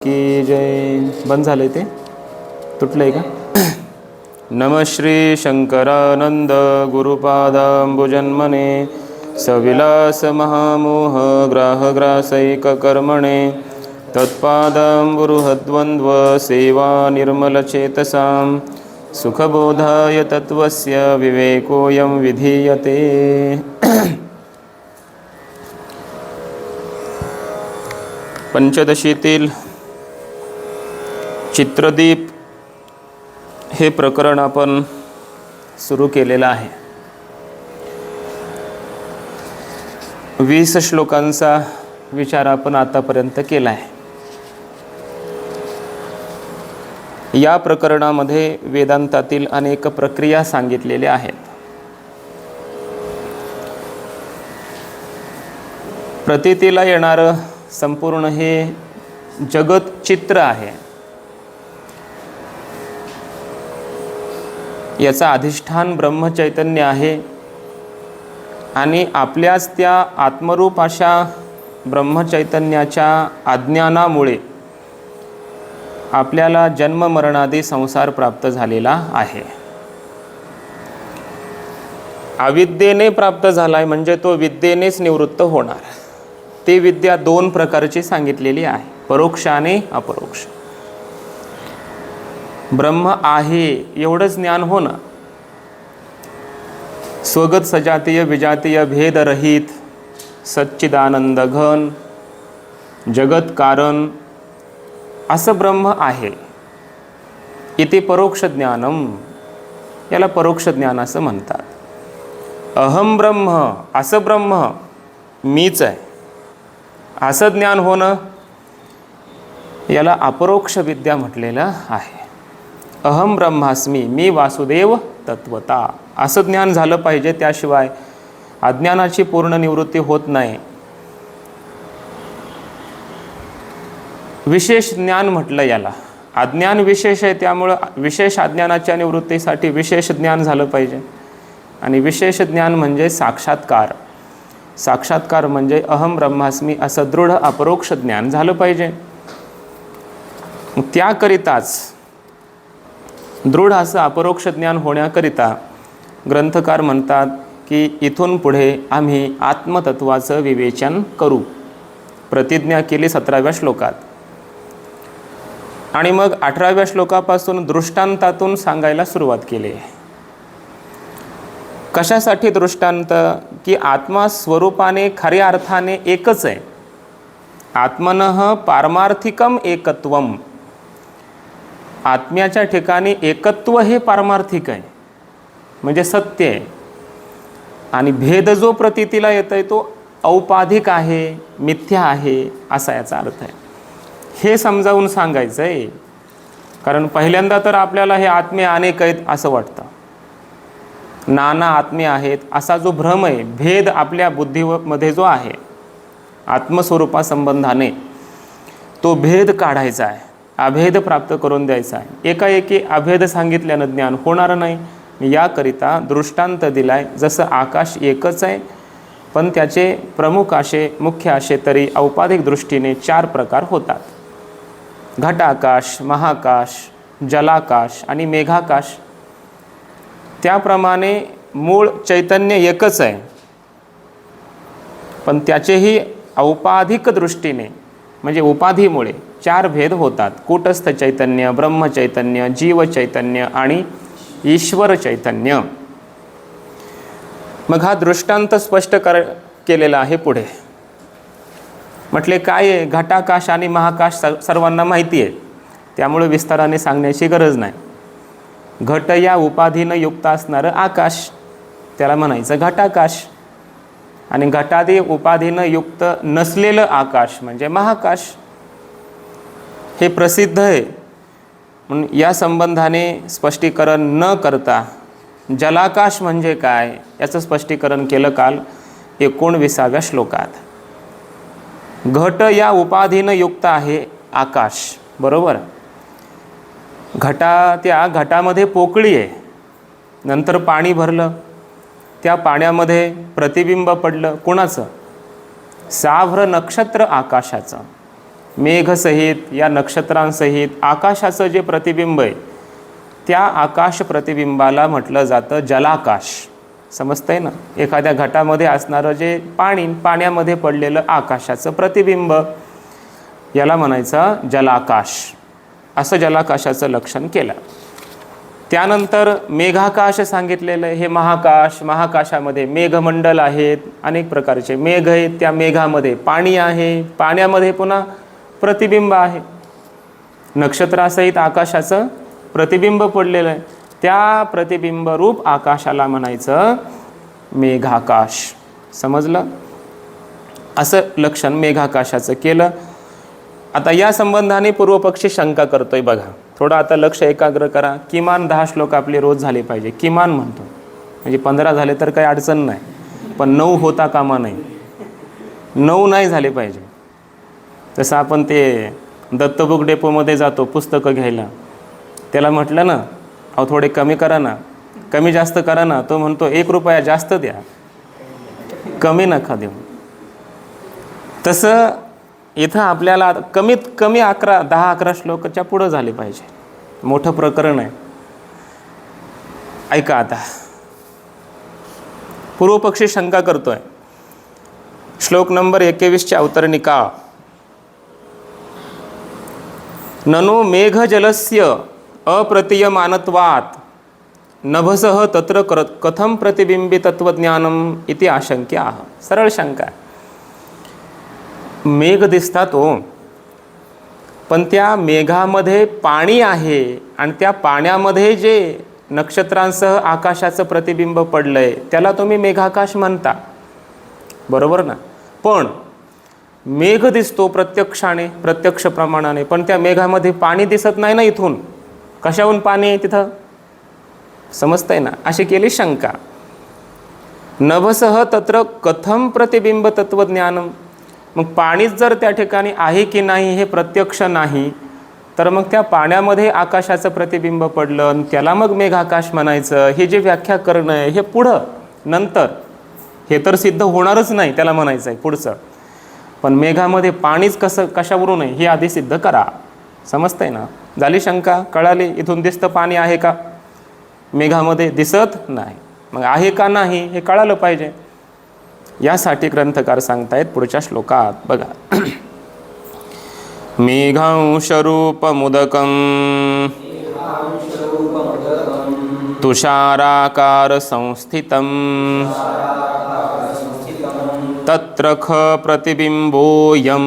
की जय. बंद झालंय ते तुटलंय का? नम श्री शंकरानंद गुरुपादांबुजन्मने सविलास महामोह ग्राहग्रासैक कर्मणे तत्पादांबुरुहद्वन्द्व सेवा निर्मलचेतसां सुखबोधाय तत्त्वस्य विवेकोऽयं विधीयते. पंचदशीतील चित्रदीप हे प्रकरण आपण सुरू केलेलं आहे. 20 श्लोकांचा विचार आपण आतापर्यंत केला आहे. या प्रकरणामध्ये वेदांतातील अनेक प्रक्रिया सांगितलेल्या आहेत. प्रतीतीला येणारं संपूर्ण हे जगत चित्र आहे. याचा अधिष्ठान ब्रह्मचैतन्य आहे आणि आपल्याच त्या आत्मरूप अशा ब्रह्मचैतन्याच्या अज्ञानामुळे आपल्याला जन्ममरणादी संसार प्राप्त झालेला आहे. अविद्येने प्राप्त झालाय म्हणजे तो विद्येनेच निवृत्त होणार. ती विद्या 2 प्रकारची सांगितलेली आहे, परोक्ष आणि अपरोक्ष. ब्रह्म आहे एवढंच ज्ञान होणं, स्वगत सजातीय विजातीय भेदरहित सच्चिदानंद घन जगत कारण असं ब्रह्म आहे. इथे परोक्ष ज्ञानम, याला परोक्ष ज्ञान असं म्हणतात. अहम ब्रह्म, असं ब्रह्म मीच आहे असं ज्ञान होणं, याला अपरोक्ष विद्या म्हटलेलं आहे. अहम ब्रह्मास्मी, मी वासुदेव तत्वता असं ज्ञान झालं पाहिजे. त्याशिवाय अज्ञानाची पूर्ण निवृत्ती होत नाही. विशेष ज्ञान म्हटलं याला. अज्ञान विशेष आहे, त्यामुळं विशेष अज्ञानाच्या निवृत्तीसाठी विशेष ज्ञान झालं पाहिजे. आणि विशेष ज्ञान म्हणजे साक्षात्कार. साक्षात्कार म्हणजे अहम ब्रह्मास्मी असं दृढ अपरोक्ष ज्ञान झालं पाहिजे. त्याकरिताच दृढ असं अपरोक्ष ज्ञान होण्याकरिता ग्रंथकार म्हणतात की इथून पुढे आम्ही आत्मतत्वाचं विवेचन करू. प्रतिज्ञा केली 17व्या श्लोकात आणि मग 18व्या श्लोकापासून दृष्टांतातून सांगायला सुरुवात केली. कशासाठी दृष्टांत? की आत्मा स्वरूपाने खऱ्या अर्थाने एकच आहे. आत्मनः पारमार्थिकम एकत्वम, आत्म्याच्या ठिकाणी एकत्व हे पारमार्थिक आहे म्हणजे सत्य आहे. आणि भेद जो प्रतीतीला येत आहे तो औपाधिक आहे, मिथ्या आहे असा याचा अर्थ आहे. हे समजावून सांगायचं आहे. कारण पहिल्यांदा तर आपल्याला हे आत्मे अनेक आहेत असं वाटतं. नाना आत्मे आहेत असा जो भ्रम आहे, भेद आपल्या बुद्धीमध्ये जो आहे आत्मस्वरूपासंबंधाने, तो भेद काढायचा आहे, अभेद प्राप्त करून द्यायचा आहे. एकाएकी अभेद सांगितल्यानं ज्ञान होणार नाही. याकरिता दृष्टांत दिलाय. जसं आकाश एकच आहे पण त्याचे प्रमुख असे मुख्य असे तरी औपाधिक दृष्टीने 4 प्रकार होतात. घटाकाश, महाकाश, जलाकाश आणि मेघाकाश. त्याप्रमाणे मूळ चैतन्य एकच आहे पण त्याचेही औपाधिक दृष्टीने म्हणजे उपाधीमुळे 4 भेद होतात. कूटस्थ चैतन्य, ब्रह्मचैतन्य, जीव चैतन्य आणि ईश्वर चैतन्य. मग हा दृष्टांत स्पष्ट केलेला आहे. पुढे म्हटले काय आहे? घटाकाश आणि महाकाश सर्वांना माहिती आहे, त्यामुळे विस्ताराने सांगण्याची गरज नाही. घट या उपाधीनं युक्त असणारं आकाश त्याला म्हणायचं घटाकाश आणि घटादी उपाधीनं युक्त नसलेलं आकाश म्हणजे महाकाश. हे प्रसिद्ध आहे. म्हणून या संबंधाने स्पष्टीकरण न करता जलाकाश म्हणजे काय याचं स्पष्टीकरण केलं काल 19व्या श्लोकात. घट या उपाधीनं युक्त आहे आकाश, बरोबर. त्या घटामध्ये पोकळी आहे, नंतर पाणी भरलं, त्या पाण्यामध्ये प्रतिबिंब पडलं. कोणाचं? साभ्र नक्षत्र आकाशाचं. मेघसहित या नक्षत्रांसहित आकाशाचं जे प्रतिबिंब आहे त्या आकाश प्रतिबिंबाला म्हटलं जातं जलाकाश. समजतंय ना? एखाद्या घटामध्ये असणारं जे पाण्यामध्ये पडलेलं आकाशाचं प्रतिबिंब याला म्हणायचं जलाकाश. असं जलाकाशाचं लक्षण केलं. त्यानंतर मेघाकाश सांगितलेलं आहे. हे महाकाशामध्ये मेघमंडल आहेत, अनेक प्रकारचे मेघ आहेत. त्या मेघामध्ये पाणी आहे, पाण्यामध्ये पुन्हा प्रतिबिंब आहे. नक्षत्रासहित आकाशाचं प्रतिबिंब पडलेलं आहे. त्या प्रतिबिंब रूप आकाशाला म्हणायचं मेघाकाश. समजलं? असं लक्षण मेघाकाशाचं केलं. आता या संबंधाने पूर्वपक्षी शंका करतोय बघा. थोडं आता लक्ष एकाग्र करा. किमान 10 श्लोक आपले रोज झाले पाहिजे. किमान म्हणतो, म्हणजे 15 झाले तर काही अडचण नाही, पण 9 होता कामा नाही. 9 नाही झाले पाहिजे. तसं आपण ते दत्तबुक डेपोमध्ये जातो पुस्तकं घ्यायला, त्याला म्हटलं ना अहो थोडे कमी करा ना, कमी जास्त करा ना, तो म्हणतो 1 रुपया जास्त द्या, कमी नका देऊ. तसं इथं आपल्याला कमीत कमी 10-11 श्लोकाच्या पुढं झाले पाहिजे. मोठं प्रकरण आहे. ऐका आता, पूर्वपक्षी शंका करतोय. श्लोक नंबर 21ची अवतरणिका. ननु मेघजलस्य अप्रतीयमानत्वात् नभसः तत्र कथम प्रतिबिंबितत्वज्ञानम इति आशंक्या. सरळ शंका. मेघ दिसतात हो, पण त्या मेघामध्ये पाणी आहे आणि त्या पाण्यामध्ये जे नक्षत्रांसह आकाशाचं प्रतिबिंब पडलंय त्याला तुम्ही मेघाकाश म्हणता, बरोबर ना? पण मेघ दिसतो प्रत्यक्ष प्रमाणाने, पण त्या मेघामध्ये पाणी दिसत नाही ना. इथून कशाहून पाणी आहे तिथं? समजतंय ना? अशी केली शंका. नभसह तत्र कथम प्रतिबिंब तत्वज्ञानम. मग पाणीच जर त्या ठिकाणी आहे की नाही हे प्रत्यक्ष नाही, तर मग त्या पाण्यामध्ये आकाशाचं प्रतिबिंब पडलं आणि त्याला मग मेघाकाश म्हणायचं. हे जे व्याख्या करणं आहे हे पुढं नंतर, हे तर सिद्ध होणारच नाही त्याला म्हणायचं आहे पुढचं. पण मेघामध्ये पाणीच कशावरून आहे हे आधी सिद्ध करा. समजतंय ना? झाली शंका? कळाली? इथून दिसतं पाणी आहे का? मेघामध्ये दिसत नाही. मग आहे का नाही हे कळालं पाहिजे. यासाठी ग्रंथकार सांगतायत पुढच्या श्लोकात बघा. मेघांशरूपमुदकं तुषाराकार संस्थितं तत्र ख प्रतिबिंबोऽयं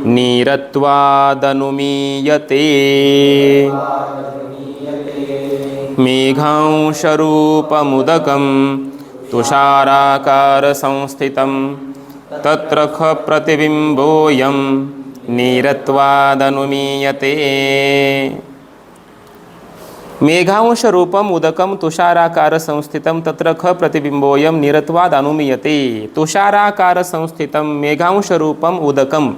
नीरत्वादनुमीयते. मेघांशरूपमुदकं तुषाराकार संस्थितं तत्र ख प्रतिबिंबोऽयं नीरत्वादनुमीयते. मेघांश रूपम उदकम तुषाराकार संस्थितम तत्र ख प्रतिबिंबोयम नीरत्वाद अनुमीयते. तुषाराकार संस्थितम मेघांश रूपम उदकम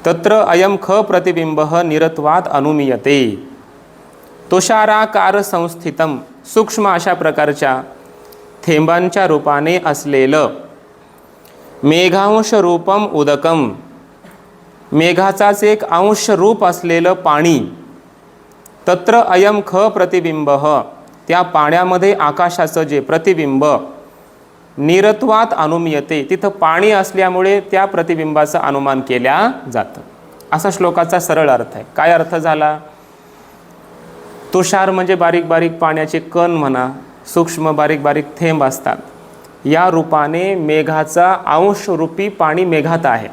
तत्र अयम ख प्रतिबिंबः नीरत्वाद अनुमीयते. तुषाराकार संस्थितम सूक्ष्म अशा प्रकारच्या थेंबांच्या रूपाने असलेलं मेघांश रूपम उदकम मेघाचाच एक अंश रूप असलेलं पाणी. तत्र अयम ख प्रतिबिंबः त्या पाण्यामध्ये आकाशाचं जे प्रतिबिंब नीरत्वात अनुमीयते तिथं पाणी असल्यामुळे त्या प्रतिबिंबाचं अनुमान केल्या जातं. असा श्लोकाचा सरळ अर्थ आहे. काय अर्थ झाला? तुषार म्हणजे बारीक बारीक पाण्याचे कण म्हणा, सूक्ष्म बारीक बारीक थेंब असतात. या रूपाने मेघाचा अंश रूपी पाणी मेघात आहे.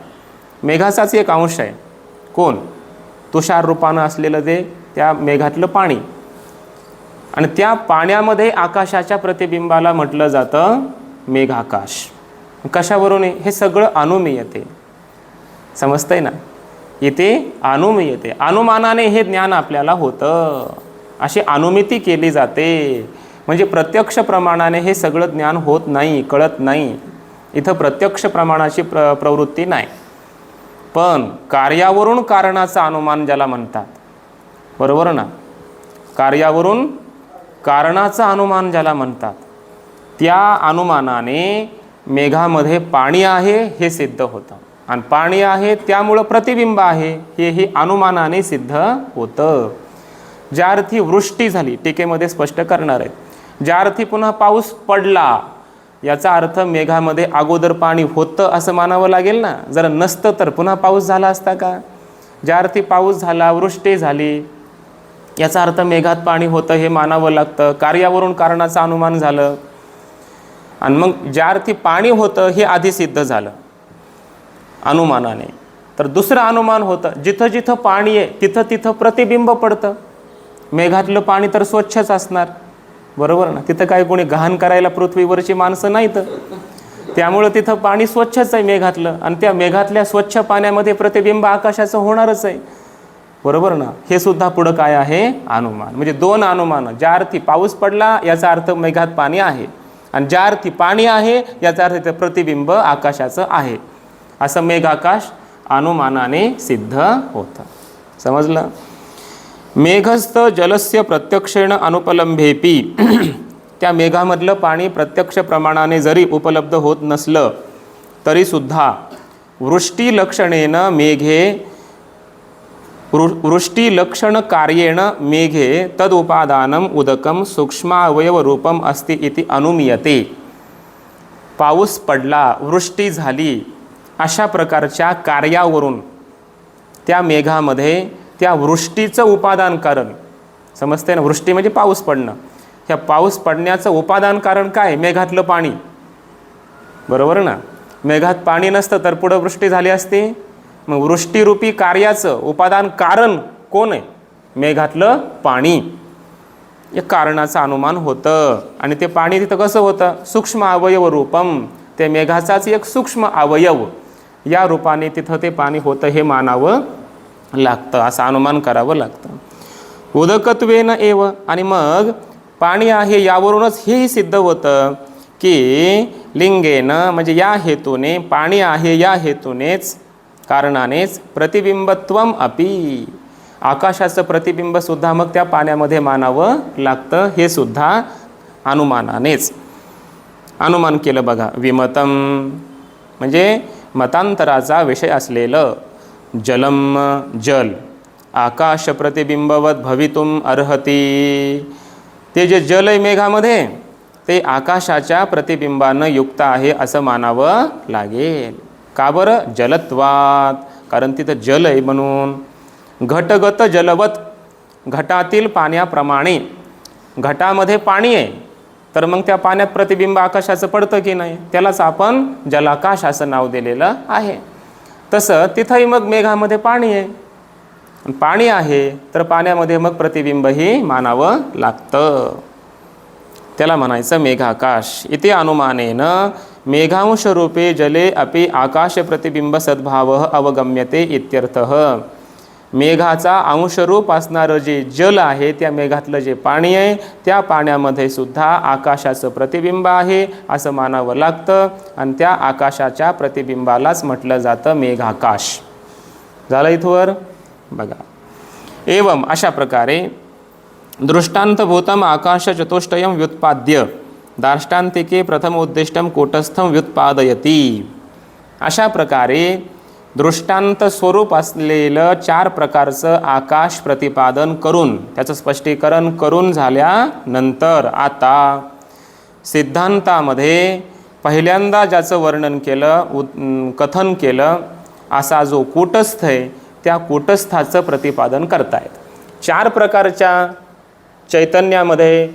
मेघाचाच एक अंश आहे. कोण? तुषार रूपानं असलेलं ते त्या मेघातलं पाणी. आणि त्या पाण्यामध्ये आकाशाच्या प्रतिबिंबाला म्हटलं जातं मेघाकाश. कशावरून? हे सगळं अनुमीयते. समजतंय ना? इथे अनुमीयते, अनुमानाने हे ज्ञान आपल्याला होतं. अशी अनुमिती केली जाते. म्हणजे प्रत्यक्ष प्रमाणाने हे सगळं ज्ञान होत नाही, कळत नाही. इथं प्रत्यक्ष प्रमाणाची प्रवृत्ती नाही. पण कार्यावरून कारणाचं अनुमान ज्याला म्हणतात, बरोबर ना? कार्यावरून कारणाचं अनुमान ज्याला म्हणतात, त्या अनुमानाने मेघामध्ये पाणी आहे हे सिद्ध होतं, आणि पाणी आहे त्यामुळं प्रतिबिंब आहे हेही अनुमानाने सिद्ध होतं. ज्या अर्थी वृष्टी झाली, टीकेमध्ये स्पष्ट करणार आहे, ज्या अर्थी पुन्हा पाऊस पडला, याचा अर्थ मेघामध्ये अगोदर पाणी होतं असं मानावं लागेल ना. जर नसतं तर पुन्हा पाऊस झाला असता का? ज्या अर्थी पाऊस झाला, वृष्टी झाली, याचा अर्थ मेघात पाणी होतं हे मानावं लागतं. कार्यावरून कारणाचं अनुमान झालं, आणि मग ज्या अर्थी पाणी होतं हे आधी सिद्ध झालं अनुमानाने. तर दुसरं अनुमान होतं, जिथं जिथं पाणी आहे तिथं तिथं प्रतिबिंब पडतं. मेघातलं पाणी तर स्वच्छच असणार, बरोबर ना. तिथं काय कोणी घाण करायला पृथ्वीवरची माणसं नाहीत, त्यामुळं तिथं पाणी स्वच्छच आहे मेघातलं, आणि त्या मेघातल्या स्वच्छ पाण्यामध्ये प्रतिबिंब आकाशाचं होणारच आहे, बरोबर ना. हे सुद्धा पुढं काय आहे? अनुमान. म्हणजे दोन अनुमान. ज्या अर्थी पाऊस पडला याचा अर्थ मेघात पाणी आहे, आणि ज्या अर्थी पाणी आहे याचा अर्थ प्रतिबिंब आकाशाचं आहे, असं मेघाकाश अनुमानाने सिद्ध होतं. समजलं? मेघस्थ जलस्य प्रत्यक्षेण अनुपलंभेपी त्या मेघामधलं पाणी प्रत्यक्ष प्रमाणाने जरी उपलब्ध होत नसलं तरीसुद्धा वृष्टीलक्षणेन मेघे वृष्टीलक्षण कार्येण मेघे तदुपादानम उदकम सूक्ष्मावयवरूपम अस्ति इति अनुमीयते. पाऊस पडला, वृष्टी झाली, अशा प्रकारच्या कार्यावरून त्या मेघामध्ये त्या वृष्टीचं उपादान कारण समजते ना. वृष्टी म्हणजे पाऊस पडणं. ह्या पाऊस पडण्याचं उपादान कारण काय? मेघातलं पाणी, बरोबर ना. मेघात पाणी नसतं तर पुढं वृष्टी झाली असती. मग वृष्टीरूपी कार्याचं उपादान कारण कोण आहे? मेघातलं पाणी. या कारणाचं अनुमान होतं. आणि ते पाणी तिथं कसं होतं? सूक्ष्म अवयव रूपम, ते मेघाचाच एक सूक्ष्म अवयव या रूपाने तिथं ते पाणी होतं हे मानावं लागतं, असं अनुमान करावं लागतं. उदकत्वेन एव, आणि मग पाणी आहे यावरूनच हेही सिद्ध होतं की लिंगेनं, म्हणजे या हेतूने, पाणी आहे या हेतूनेच, कारणानेच प्रतिबिंबत्वम अपि, आकाशाचं प्रतिबिंबसुद्धा मग त्या पाण्यामध्ये मानावं लागतं. हे सुद्धा अनुमानानेच अनुमान केलं बघा. विमतम म्हणजे मतांतराचा विषय असलेलं जलम, जल आकाश प्रतिबिंबवत भवितुम अर्हती. ते जे जल आहे मेघामध्ये ते आकाशाच्या प्रतिबिंबानं युक्त आहे असं मानावं लागेल. का बरं? जलत्वात, कारण तिथं जल आहे म्हणून. घटगत जलवत, घटातील पाण्याप्रमाणे. घटामध्ये पाणी आहे तर मग त्या पाण्यात प्रतिबिंब आकाशाचं पडतं की नाही, त्यालाच आपण जलाकाश असं नाव दिलेलं आहे. तसं तिथंही मग मेघामध्ये पाणी आहे, पाणी आहे तर पाण्यामध्ये मग प्रतिबिंबही मानावं लागतं. त्याला म्हणायचं मेघाकाश. इति अनुमानेन मेघांशरूपे जले अपि आकाश प्रतिबिंब सद्भाव अवगम्यते इत्यर्थः. मेघाचा अंशरूप असणारं जे जल आहे, त्या मेघातलं जे पाणी आहे त्या पाण्यामध्ये सुद्धा आकाशाचं प्रतिबिंब आहे असं मानावं लागतं, आणि त्या आकाशाच्या प्रतिबिंबालाच म्हटलं जातं मेघाकाश. झालं इथवर बघा. एवं अशा प्रकारे दृष्टान्तभूतम आकाश चतुष्टयं व्युत्पाद्य दार्ष्टान्तिके प्रथमोद्दिष्टं कूटस्थं व्युत्पादयति. अशा प्रकारे दृष्टांत स्वरूप असलेलं 4 प्रकारचं आकाश प्रतिपादन करून, त्याचं स्पष्टीकरण करून झाल्यानंतर आता सिद्धांतामध्ये पहिल्यांदा ज्याचं वर्णन केलं, कथन केलं, असा जो कूटस्थ आहे त्या कूटस्थाचं प्रतिपादन करतायत. 4 प्रकारच्या चैतन्यामध्ये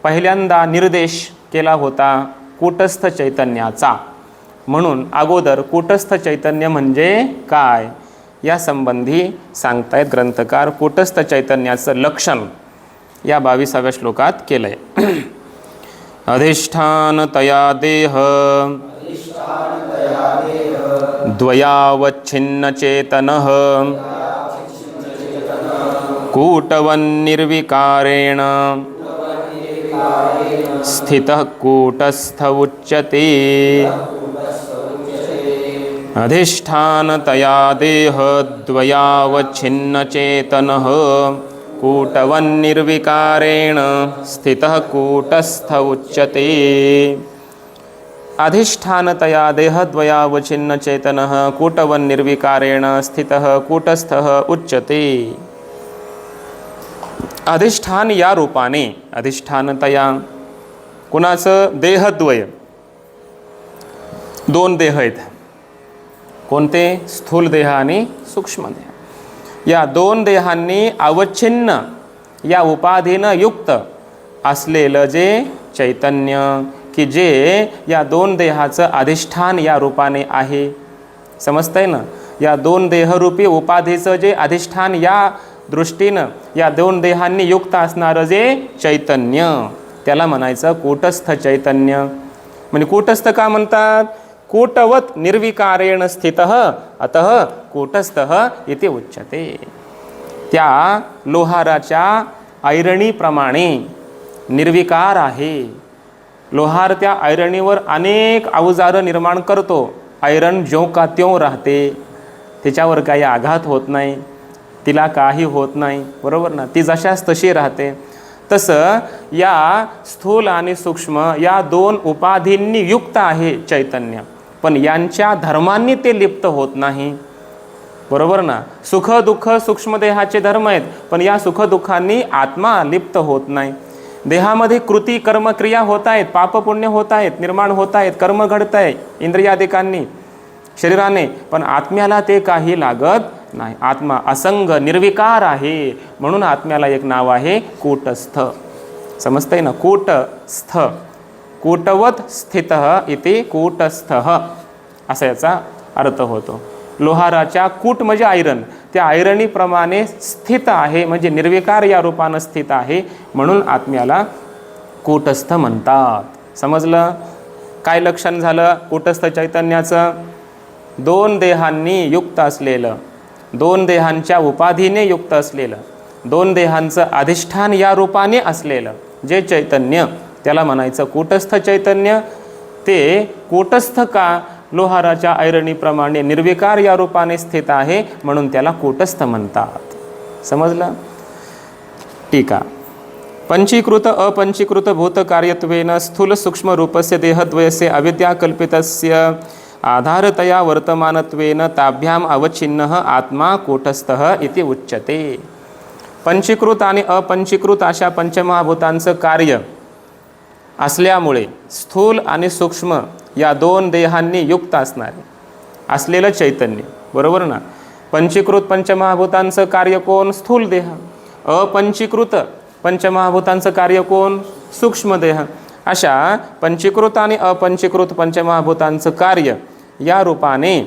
पहिल्यांदा निर्देश केला होता कूटस्थ चैतन्याचा. म्हणून अगोदर कूटस्थ चैतन्य म्हणजे काय या संबंधी सांगतायत ग्रंथकार. कूटस्थ चैतन्याचं लक्षण या 22व्या श्लोकात केलंय. अधिष्ठानतया देह द्वयावच्छिन्न चेतनः कूटवन्निर्विकारेण स्थितः कूटस्थ उच्यते. अधिष्ठानतया देह द्वयावच्छिन्न चेतनः कूटवन्निर्विकारेण स्थितः कूटस्थ उच्यते. अधिष्ठानतया देहद्वयावचिन्न चैतनः कूटवन् निर्विकारेण स्थितः कूटस्थः उच्यते. अधिष्ठान या रूपाने, अधिष्ठानतया कुणाचं? देहद्वय, दोन देह आहेत. कोणते? स्थूल देह आणि सूक्ष्म देह. या दोन देहांनी अवच्छिन्न या उपाधीनं युक्त असलेलं जे चैतन्य, की जे या दोन देहाचं अधिष्ठान या रूपाने आहे. समजतंय ना? या दोन देहरूपी उपाधीचं जे अधिष्ठान या दृष्टीनं या दोन देहांनी युक्त असणारं जे चैतन्य, त्याला म्हणायचं कूटस्थ चैतन्य. म्हणजे कूटस्थ का म्हणतात? कूटवत निर्विकारेण स्थितः अतः कूटस्थः इति उच्यते. त्या लोहाराच्या ऐरणीप्रमाणे निर्विकार आहे. लोहार त्या ऐरणीवर अनेक अवजारं निर्माण करतो. ऐरण ज्यों का त्यों राहते, तिच्यावर काही आघात होत नाही, तिला काही होत नाही, बरोबर ना? ती जशास तशी राहते. तसं या स्थूल आणि सूक्ष्म या दोन उपाधींनी युक्त आहे चैतन्य, पण यांच्या धर्मांनी ते लिप्त होत नाही, बरोबर ना? सुख दुःख सूक्ष्मदेहाचे धर्म आहेत, पण या सुख दुःखांनी आत्मा लिप्त होत नाही. देहामध्ये कृती कर्म क्रिया होत आहेत, पापपुण्य होत आहेत, निर्माण होत आहेत, कर्म घडत आहे इंद्रियादिकांनी शरीराने, पण आत्म्याला ते काही लागत नाही. आत्मा असंग निर्विकार आहे, म्हणून आत्म्याला एक नाव आहे कूटस्थ. समजतंय ना? कूटस्थ, कूटवत स्थितः इति कूटस्थः असा याचा अर्थ होतो. लोहाराच्या कूट म्हणजे आयरन, त्या आयरणीप्रमाणे स्थित आहे, म्हणजे निर्विकार या रूपानं स्थित आहे, म्हणून आत्म्याला कूटस्थ म्हणतात. समजलं? काय लक्षण झालं कूटस्थ चैतन्याचं? दोन देहांनी युक्त असलेलं, दोन देहांच्या उपाधीने युक्त असलेलं, दोन देहांचं अधिष्ठान या रूपाने असलेलं जे चैतन्य, त्याला म्हणायचं कूटस्थ चैतन्य. ते कूटस्थ का? लोहाराच्या ऐरणीप्रमाणे निर्विकार या रूपाने स्थित आहे, म्हणून त्याला कूटस्थ म्हणतात. समजलं? टीका. पंचीकृत अपंचीकृत भूतकार्यत्वेन स्थूल सूक्ष्म रूपस्य देहद्वयस्य अविद्याकल्पितस्य आधारतया वर्तमानत्वेन ताभ्याम अवच्छिन्नः आत्मा कूटस्थः इति उच्यते. पंचीकृत आणि अपंचीकृत अशा पंचमहाभूतांचं कार्य असल्यामुळे स्थूल आणि सूक्ष्म या दोन देहांनी युक्त असलेलं चैतन्य, बरोबर ना? पंचीकृत पंचमहाभूतांचं कार्य कोण? स्थूल देह. अपंचीकृत पंचमहाभूतांचं कार्य कोण? सूक्ष्म देह. अशा पंचीकृत आणि अपंचीकृत पंचमहाभूतांचं कार्य या रूपाने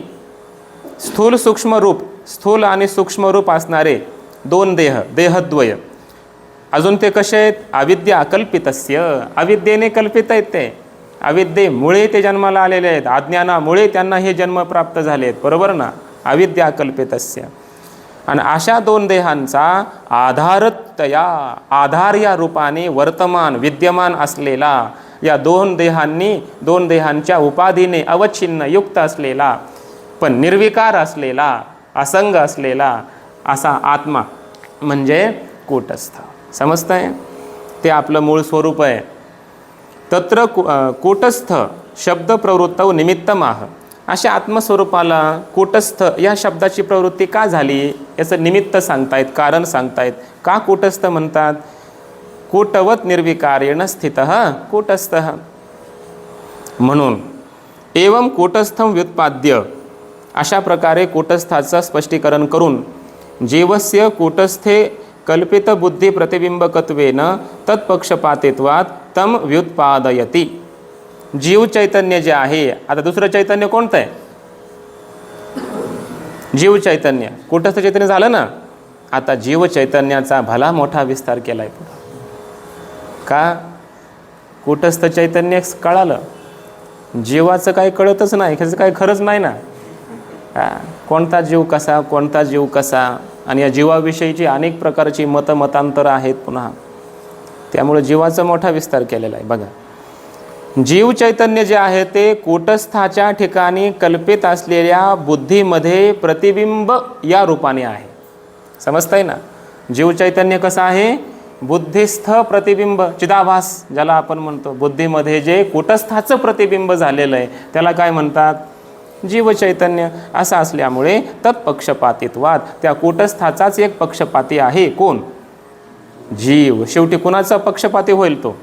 स्थूल सूक्ष्म रूप, स्थूल आणि सूक्ष्म रूप असणारे दोन देह, देहद्वय. अजून ते कसे आहेत? अविद्या कल्पितस्य, अविद्येने कल्पित आहेत ते. अविद्येमुळे ते जन्माला आलेले आहेत, अज्ञानामुळे त्यांना हे जन्म प्राप्त झाले आहेत, बरोबर ना? अविद्या कल्पितस्य. आणि अशा दोन देहांचा आधारतया, आधार या रूपाने वर्तमान विद्यमान असलेला, या दोन देहांनी, दोन देहांच्या उपाधीने अवच्छिन्न युक्त असलेला, पण निर्विकार असलेला, असंग असलेला असा आत्मा म्हणजे कूटस्थ. समजतंय? ते आपलं मूळ स्वरूप आहे. तत्र कूटस्थ शब्द प्रवृत्तौ निमित्तमाह. अशा आत्मस्वरूपाला कूटस्थ या शब्दाची प्रवृत्ती का झाली याचं निमित्त सांगतायत, कारण सांगतायत. का कूटस्थ म्हणतात? कूटवत निर्विकारेण स्थितः कूटस्थः म्हणून. एवं कूटस्थं व्युत्पाद्य, अशा प्रकारे कूटस्थाचं स्पष्टीकरण करून जीवस्य कूटस्थे कल्पित बुद्धी प्रतिबिंबकत्वेन तत्पक्षपातित्वात तम व्युत्पादयति. जीव चैतन्य जे आहे, आता दुसरं चैतन्य कोणतं आहे? जीव चैतन्य. कूटस्थ चैतन्य झालं ना, आता जीव चैतन्याचा भला मोठा विस्तार केलाय पुढं. का? कूटस्थ चैतन्य कळालं, जीवाचं काही कळतच नाही, ह्याचं काही खरंच नाही ना. कोणता जीव कसा, कोणता जीव कसा, आणि या जीवाविषयीची अनेक प्रकारची मतांतरं आहेत पुन्हा. त्यामुळे जीवाचा मोठा विस्तार केलेला आहे. बघा, जीव चैतन्य जे आहे ते कूटस्थाच्या ठिकाणी कल्पित असलेल्या बुद्धीमध्ये प्रतिबिंब या रूपाने आहे. समजताय ना? जीव चैतन्य कसं आहे? बुद्धिस्थ प्रतिबिंब चिदाभास ज्याला आपण म्हणतो, बुद्धीमध्ये जे कूटस्थाचं प्रतिबिंब झालेलं आहे त्याला काय म्हणतात? जीव चैतन्य. असं असल्यामुळे तत्पक्षपातित्वात त्या कूटस्थाचाच एक पक्षपाती आहे. कोण? जीव. शेवटी कुणाचा पक्षपाती होईल? तो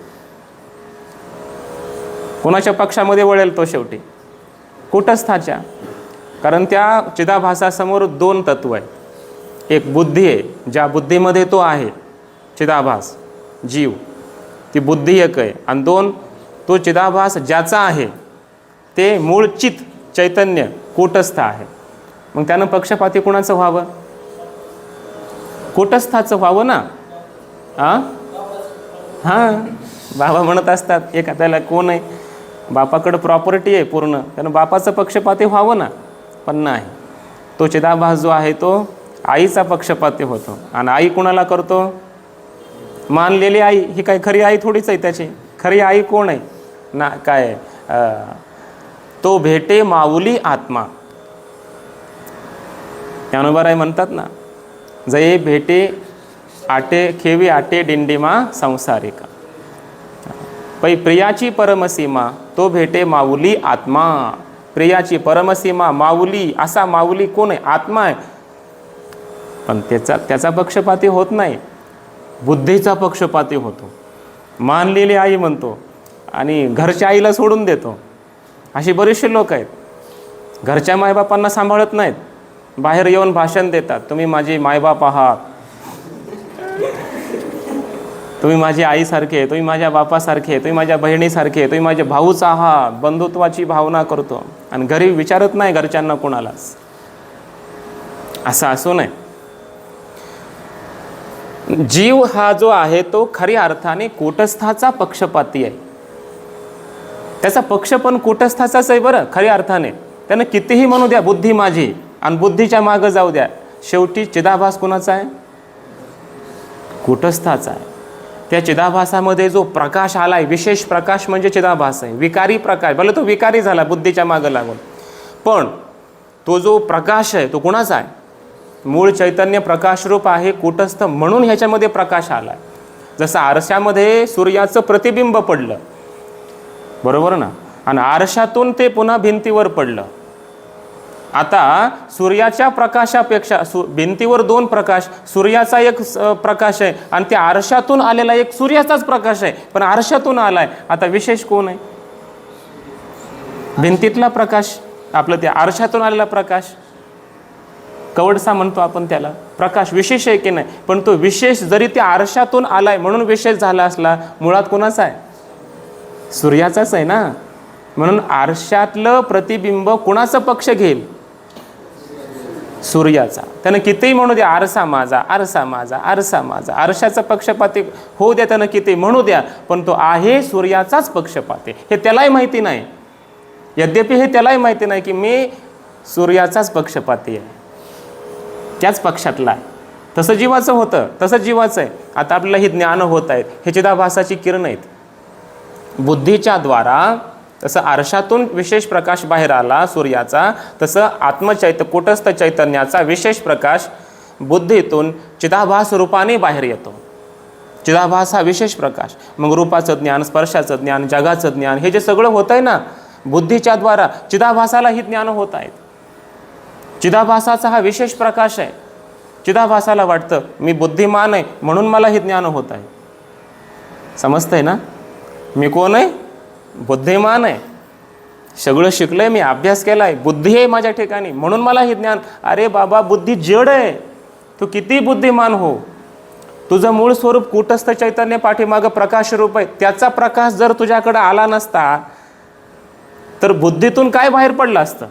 कुणाच्या पक्षामध्ये वळेल? तो शेवटी कूटस्थाच्या. कारण त्या चिदाभासासमोर दोन तत्व आहेत. एक बुद्धी आहे, ज्या बुद्धीमध्ये तो आहे चिदाभास जीव, ती बुद्धी एक आहे. आणि दोन, तो चिदाभास ज्याचा आहे ते मूळ चित चैतन्य कूटस्थ आहे. मग त्यानं पक्षपाती कुणाचं व्हावं? कूटस्थाचं व्हावं ना. हां, बाबा म्हणत असतात एखाद्याला कोण आहे, बापाकडं प्रॉपर्टी आहे पूर्ण, त्यानं बापाचं पक्षपाती व्हावं ना. पण नाही, तो चिदाभास जो आहे तो आईचा पक्षपाती होतो. आणि आई कुणाला करतो? मानलेली आई. ही काय खरी आई थोडीच आहे त्याची. खरी आई कोण आहे ना? काय तो भेटे माऊली आत्मा. ज्ञानोबाराय म्हणतात ना, जये भेटे आटे खेवी आटे डिंडिमा संसारिका, पै प्रियाची परमसीमा तो भेटे माऊली आत्मा. प्रियाची परमसीमा माऊली. असा माऊली कोण आहे? आत्मा आहे. पण त्याचा पक्षपाती होत नाही, बुद्धीचा पक्षपाती होतो. मानलेली आई म्हणतो आणि घरच्या आईला सोडून देतो. अशी बरेचसे लोक आहेत, घरच्या मायबापांना सांभाळत नाहीत, बाहेर येऊन भाषण देतात, तुम्ही माझे मायबाप आहात, तुम्ही माझी आईसारखे, तुम्ही माझ्या बापासारखे, तुम्ही माझ्या बहिणीसारखे, तुम्ही माझे भाऊच आहात. बंधुत्वाची भावना करतो आणि घरी विचारत नाही घरच्यांना कोणालाच. असं असू नये. जीव हा जो आहे तो खऱ्या अर्थाने कूटस्थाचा पक्षपाती आहे. त्याचा पक्ष पण कूटस्थाचाच आहे बरं. खऱ्या अर्थाने त्यानं कितीही म्हणू द्या बुद्धी माझी, आणि बुद्धीच्या मागं जाऊ द्या, शेवटी चिदाभास कुणाचा आहे? कूटस्थाचा आहे. त्या चिदाभासामध्ये जो प्रकाश आलाय, विशेष प्रकाश म्हणजे चिदाभास आहे. विकारी प्रकाश, भले तो विकारी झाला बुद्धीच्या मागं लागून, पण तो जो प्रकाश आहे तो कुणाचा आहे? मूळ चैतन्य प्रकाशरूप आहे, कूटस्थ, म्हणून ह्याच्यामध्ये प्रकाश आला. जसं आरशामध्ये सूर्याचं प्रतिबिंब पडलं, बरोबर ना, आणि आरशातून ते पुन्हा भिंतीवर पडलं. आता सूर्याच्या प्रकाशापेक्षा भिंतीवर दोन प्रकाश, सूर्याचा एक प्रकाश आहे आणि त्या आरशातून आलेला एक सूर्याचाच प्रकाश आहे, पण आरशातून आलाय. आता विशेष कोण आहे? भिंतीतला प्रकाश, आपलं त्या आरशातून आलेला प्रकाश, कवडसा म्हणतो आपण त्याला. प्रकाश विशेष आहे की नाही? पण तो विशेष जरी त्या आरशातून आलाय म्हणून विशेष झाला असला, मुळात कोणाचा आहे? सूर्याचाच आहे ना. म्हणून आरशातलं प्रतिबिंब कुणाचा पक्ष घेईल? सूर्याचा. त्यानं कितीही म्हणू द्या आरसा माझा, आरसा माझा, आरसा माझा, आरशाचा पक्षपाती होऊ द्या, त्यानं किती म्हणू द्या, पण तो आहे सूर्याचाच पक्षपाती. हे त्यालाही माहिती नाही. यद्यपि हे त्यालाही माहिती नाही की मी सूर्याचाच पक्षपाती आहे, त्याच पक्षातला आहे. तसं जीवाचं होतं, तसं जीवाचं आहे. आता आपल्याला ही ज्ञान होत आहेत, हे चिदाभासाची किरण आहेत. बुद्धीच्या द्वारा तसं आरशातून विशेष प्रकाश बाहेर आला सूर्याचा, तसं कूटस्थ चैतन्याचा विशेष प्रकाश बुद्धीतून चिदाभास रूपाने बाहेर येतो. चिदाभास हा विशेष प्रकाश. मग रूपाचं ज्ञान, स्पर्शाचं ज्ञान, जगाचं ज्ञान, हे जे सगळं होत आहे ना बुद्धीच्या द्वारा, चिदाभासाला ही ज्ञान होत आहेत. चिदाभासाचा हा विशेष प्रकाश आहे. चिदाभासाला वाटतं मी बुद्धिमान आहे म्हणून मला हे ज्ञान होत आहे. समजतंय ना? मी कोण आहे? बुद्धिमान आहे, सगळं शिकलंय मी, अभ्यास केलाय, बुद्धी आहे माझ्या ठिकाणी म्हणून मला हे ज्ञान. अरे बाबा, बुद्धी जड आहे. तू किती बुद्धिमान हो, तुझं मूळ स्वरूप कूटस्थ चैतन्य पाठीमागं प्रकाश रूप आहे. त्याचा प्रकाश जर तुझ्याकडे आला नसता तर बुद्धीतून काय बाहेर पडलं असतं?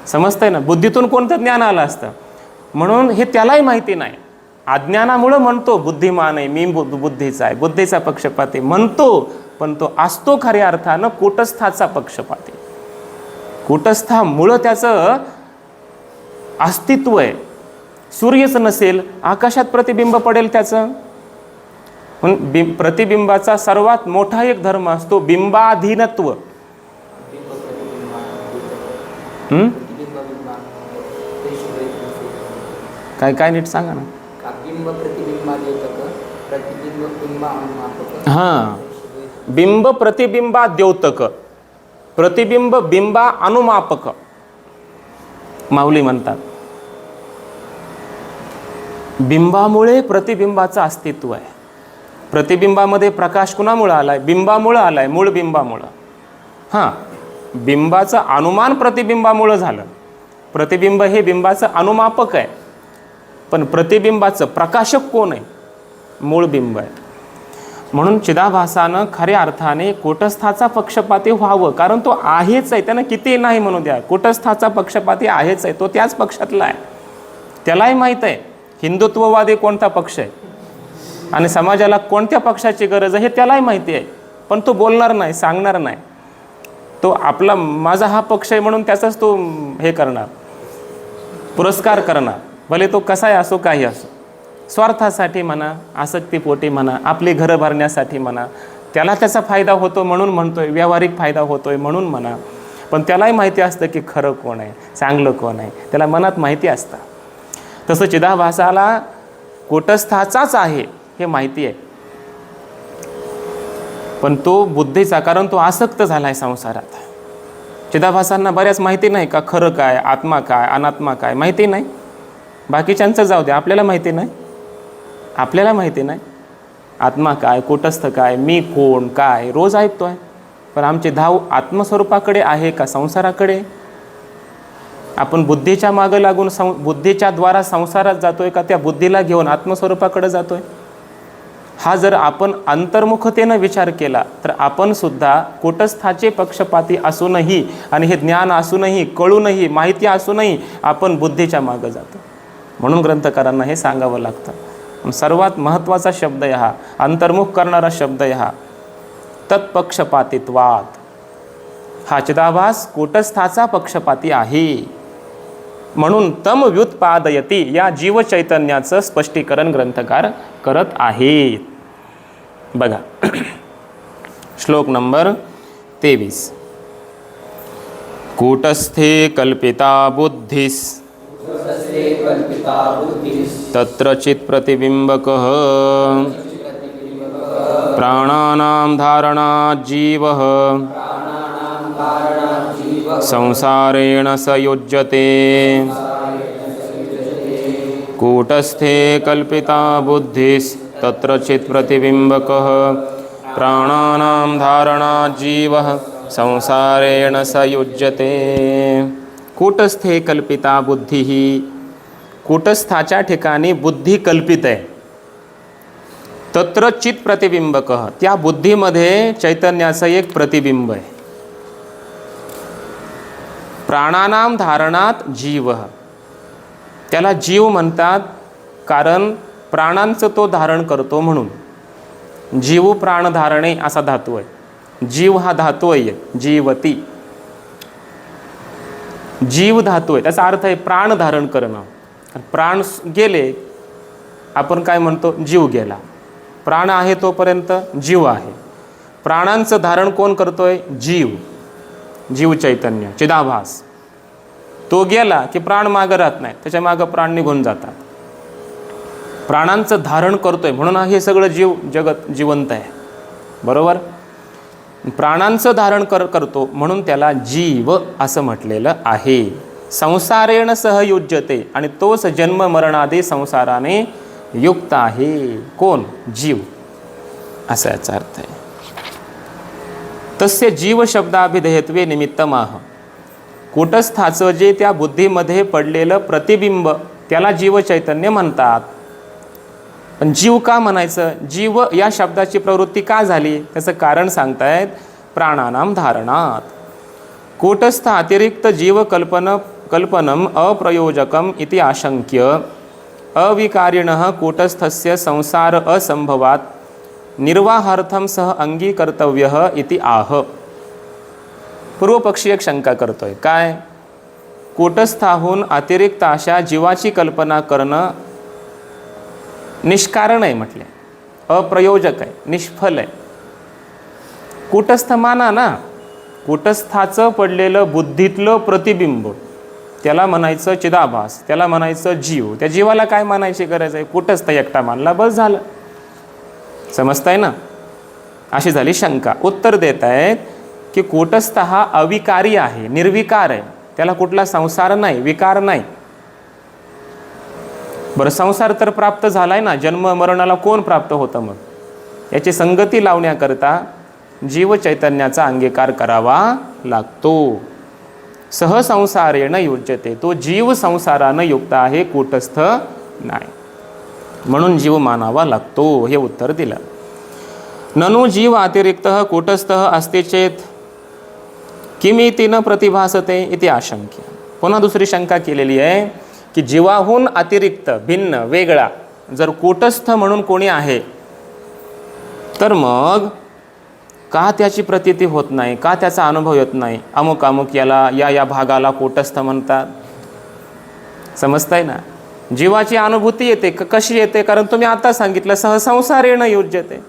समजतंय ना? बुद्धीतून कोणतं ज्ञान आलं असतं? म्हणून हे त्यालाही माहिती नाही. अज्ञानामुळं म्हणतो बुद्धिमान आहे, मी बुद्धीचा आहे, बुद्धीचा पक्षपाती म्हणतो, पण तो असतो खऱ्या अर्थानं कूटस्थाचा पक्षपाती. कूटस्थामुळं त्याचं अस्तित्व आहे. सूर्यच नसेल, आकाशात प्रतिबिंब पडेल त्याचं. पण प्रतिबिंबाचा सर्वात मोठा एक धर्म असतो बिंबाधीनत्व. काय काय नीट सांगा ना. बिंब प्रतिबिंब हां, बिंब प्रतिबिंबा द्योतक, प्रतिबिंब बिंबा अनुमापक माऊली म्हणतात. बिंबामुळे प्रतिबिंबाचं अस्तित्व आहे. प्रतिबिंबामध्ये प्रकाश कुणामुळं आलाय? बिंबामुळं आलाय, मूळ बिंबामुळं. हां, बिंबाचं अनुमान प्रतिबिंबामुळं झालं. प्रतिबिंब हे बिंबाचं अनुमापक आहे, पण प्रतिबिंबाचं प्रकाशक कोण आहे? मूळ बिंब आहे. म्हणून चिदाभासानं खऱ्या अर्थाने कूटस्थाचा पक्षपाती व्हावं, कारण तो आहेच आहे. त्यानं किती नाही म्हणू द्या, कूटस्थाचा पक्षपाती आहेच आहे. तो त्याच पक्षातला आहे. त्यालाही माहीत आहे हिंदुत्ववादी कोणता पक्ष आहे आणि समाजाला कोणत्या पक्षाची गरज आहे हे त्यालाही माहिती आहे, पण तो बोलणार नाही, सांगणार नाही. तो आपला माझा हा पक्ष आहे म्हणून त्याचाच तो हे करणार, पुरस्कार करणार, भले तो कसाही असो काही असो. स्वार्थासाठी म्हणा, आसक्तीपोटी म्हणा, आपली घरं भरण्यासाठी म्हणा, त्याला त्याचा फायदा होतो म्हणून म्हणतोय, व्यावहारिक फायदा होतोय म्हणून म्हणा. पण त्यालाही माहिती असतं की खरं कोण आहे, चांगलं कोण आहे, त्याला मनात माहिती असतं. तसं चिदाभासाला कूटस्थाचाच आहे हे माहिती आहे, पण तो बुद्धीचा, कारण तो आसक्त झाला आहे संसारात. चिदाभासांना बऱ्याच माहिती नाही का खरं काय, आत्मा काय, अनात्मा काय, माहिती नाही. बाकीच्यांचं जाऊ दे, आपल्याला माहिती नाही. आपल्याला माहिती नाही आत्मा काय, कूटस्थ काय, मी कोण, काय, रोज ऐकतोय. पण आमची धाव आत्मस्वरूपाकडे आहे का संसाराकडे? आपण बुद्धीच्या मागं लागून बुद्धीच्या द्वारा संसारात जातोय का त्या बुद्धीला घेऊन आत्मस्वरूपाकडे जातोय? हा जर आपण अंतर्मुखतेनं विचार केला तर आपण सुद्धा कूटस्थाचे पक्षपाती असूनही आणि हे ज्ञान असूनही, कळूनही, माहिती असूनही आपण बुद्धीच्या मागं जातो. म्हणून ग्रंथकारांना हे सांगावं लागतं. सर्वात महत्त्वाचा शब्द आहे हा, अंतर्मुख करणारा शब्द आहे हा, तत्पक्षपातित्वात. हा चिदाभास कूटस्थाचा पक्षपाती आहे. म्हणून तम व्युत्पादयती या जीवचैतन्याचं स्पष्टीकरण ग्रंथकार करत आहेत. बघा श्लोक नंबर 23. कूटस्थे कल्पिता बुद्धिस तत्र चित् प्रतिबिंबकः प्राणानां धारणात् जीवः संसारेण स युज्यते. कूटस्थे कल्पिता बुद्धिस् तत्र चित् प्रतिबिंबकः प्राणानां धारणात् जीवः संसारेण स युज्यते. कूटस्थे कल्पिता बुद्धी ही, कूटस्थाच्या ठिकाणी बुद्धी कल्पित आहे. तत्र चित् प्रतिबिंबकः, त्या बुद्धीमध्ये चैतन्याचं एक प्रतिबिंब आहे. प्राणानाम धारणात जीव, त्याला जीव म्हणतात कारण प्राणांचं तो धारण करतो म्हणून. जीव प्राण धारणे असा धातू आहे. जीव हा धातू आहे, जीवती जीव धातू आहे, त्याचा अर्थ आहे प्राण धारण करणं. प्राण गेले आपण काय म्हणतो, जीव गेला. प्राण आहे तोपर्यंत जीव आहे. प्राणांचं धारण कोण करतोय? जीव, जीव चैतन्य चिदाभास. तो गेला की प्राण मागं राहत नाही, त्याच्या मागं प्राण निघून जातात. प्राणांचं धारण करतोय म्हणून हे सगळं जीव जगत जिवंत आहे, बरोबर. प्राणांचं धारण करतो म्हणून त्याला जीव असं म्हटलेलं आहे. संसारेण सहयुज्यते, आणि तोच जन्म मरणादी संसाराने युक्त आहे. कोण? जीव, असा याचा अर्थ आहे. तस्य जीव शब्दाभिधेयत्वे निमित्तमाह, कूटस्थाचं जे त्या बुद्धीमध्ये पडलेलं प्रतिबिंब त्याला जीव चैतन्य म्हणतात. पण जीव का म्हणायचं? जीव या शब्दाची प्रवृत्ती का झाली त्याचं कारण सांगतायत. प्राणानाम धारणात कूटस्थ अतिरिक्त जीव कल्पनम अप्रयोजकम इति आशंक्य अविकारिणः कूटस्थस्य संसार असंभवात निर्वाहार्थम सह अंगीकर्तव्यः इति आह. पूर्वपक्षी एक शंका करतोय. काय? कूटस्थाहून अतिरिक्त अशा जीवाची कल्पना करणं निष्कारण आहे म्हटले, अप्रयोजक आहे, निष्फल आहे. कूटस्थ माना ना, कूटस्थाचं पडलेलं बुद्धीतलं प्रतिबिंब त्याला म्हणायचं चिदाभास, त्याला म्हणायचं जीव. त्या जीवाला काय मानायची गरज आहे? कूटस्थ एकटा मानला बस झालं. समजताय ना? अशी झाली शंका. उत्तर देत आहेत की कूटस्थ हा अविकारी आहे, निर्विकार आहे, त्याला कुठला संसार नाही, विकार नाही. बरं, संसार तर प्राप्त झालाय ना, जन्म मरणाला कोण प्राप्त होतं? मग याची संगती लावण्याकरता जीव चैतन्याचा अंगीकार करावा लागतो. सहसंसारेण युज्यते, तो जीव संसारानं युक्त आहे, कूटस्थ नाही, म्हणून जीव मानावा लागतो. हे उत्तर दिलं. ननु जीव अतिरिक्त कूटस्थ अस्ति चेत किमिति न प्रतिभासते इति आशंक्य. पुन्हा दुसरी शंका केलेली आहे की जीवाहून अतिरिक्त, भिन्न, वेगळा जर कूटस्थ म्हणून कोणी आहे तर मग का त्याची प्रतीती होत नाही, का त्याचा अनुभव येत नाही? अमुक अमुक याला, या भागाला कूटस्थ म्हणतात. समजताय ना? जीवाची अनुभूती येते. कशी येते? कारण तुम्ही आता सांगितलं सहसंसारेण युज्यते.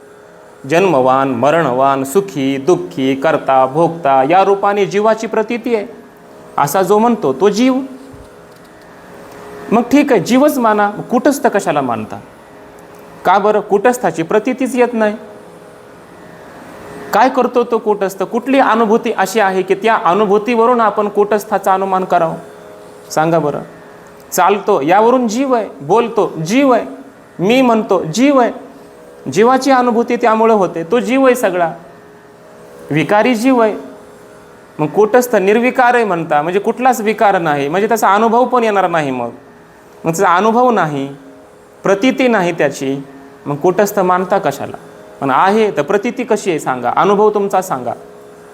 जन्मवान, मरणवान, सुखी, दुःखी, करता, भोगता या रूपाने जीवाची प्रतीती आहे, असा जो म्हणतो तो जीव. मग ठीक आहे, जीवच माना, कूटस्थ कशाला मानता? का बरं? कूटस्थाची प्रतीतीच येत नाही. काय करतो तो कूटस्थ? कुठली अनुभूती अशी आहे की त्या अनुभूतीवरून आपण कूटस्थाचा अनुमान करावं? सांगा बरं. चालतो यावरून जीव आहे, बोलतो जीव आहे, मी म्हणतो जीव आहे, जीवाची अनुभूती त्यामुळे होते, तो जीव आहे सगळा, विकारी जीव आहे. मग कूटस्थ निर्विकार आहे म्हणता, म्हणजे कुठलाच विकार नाही, म्हणजे त्याचा अनुभव पण येणार नाही. मग त्याचा अनुभव नाही, प्रतीती नाही त्याची, मग कूटस्थ मानता कशाला? पण आहे तर प्रतीती कशी आहे सांगा, अनुभव तुमचा सांगा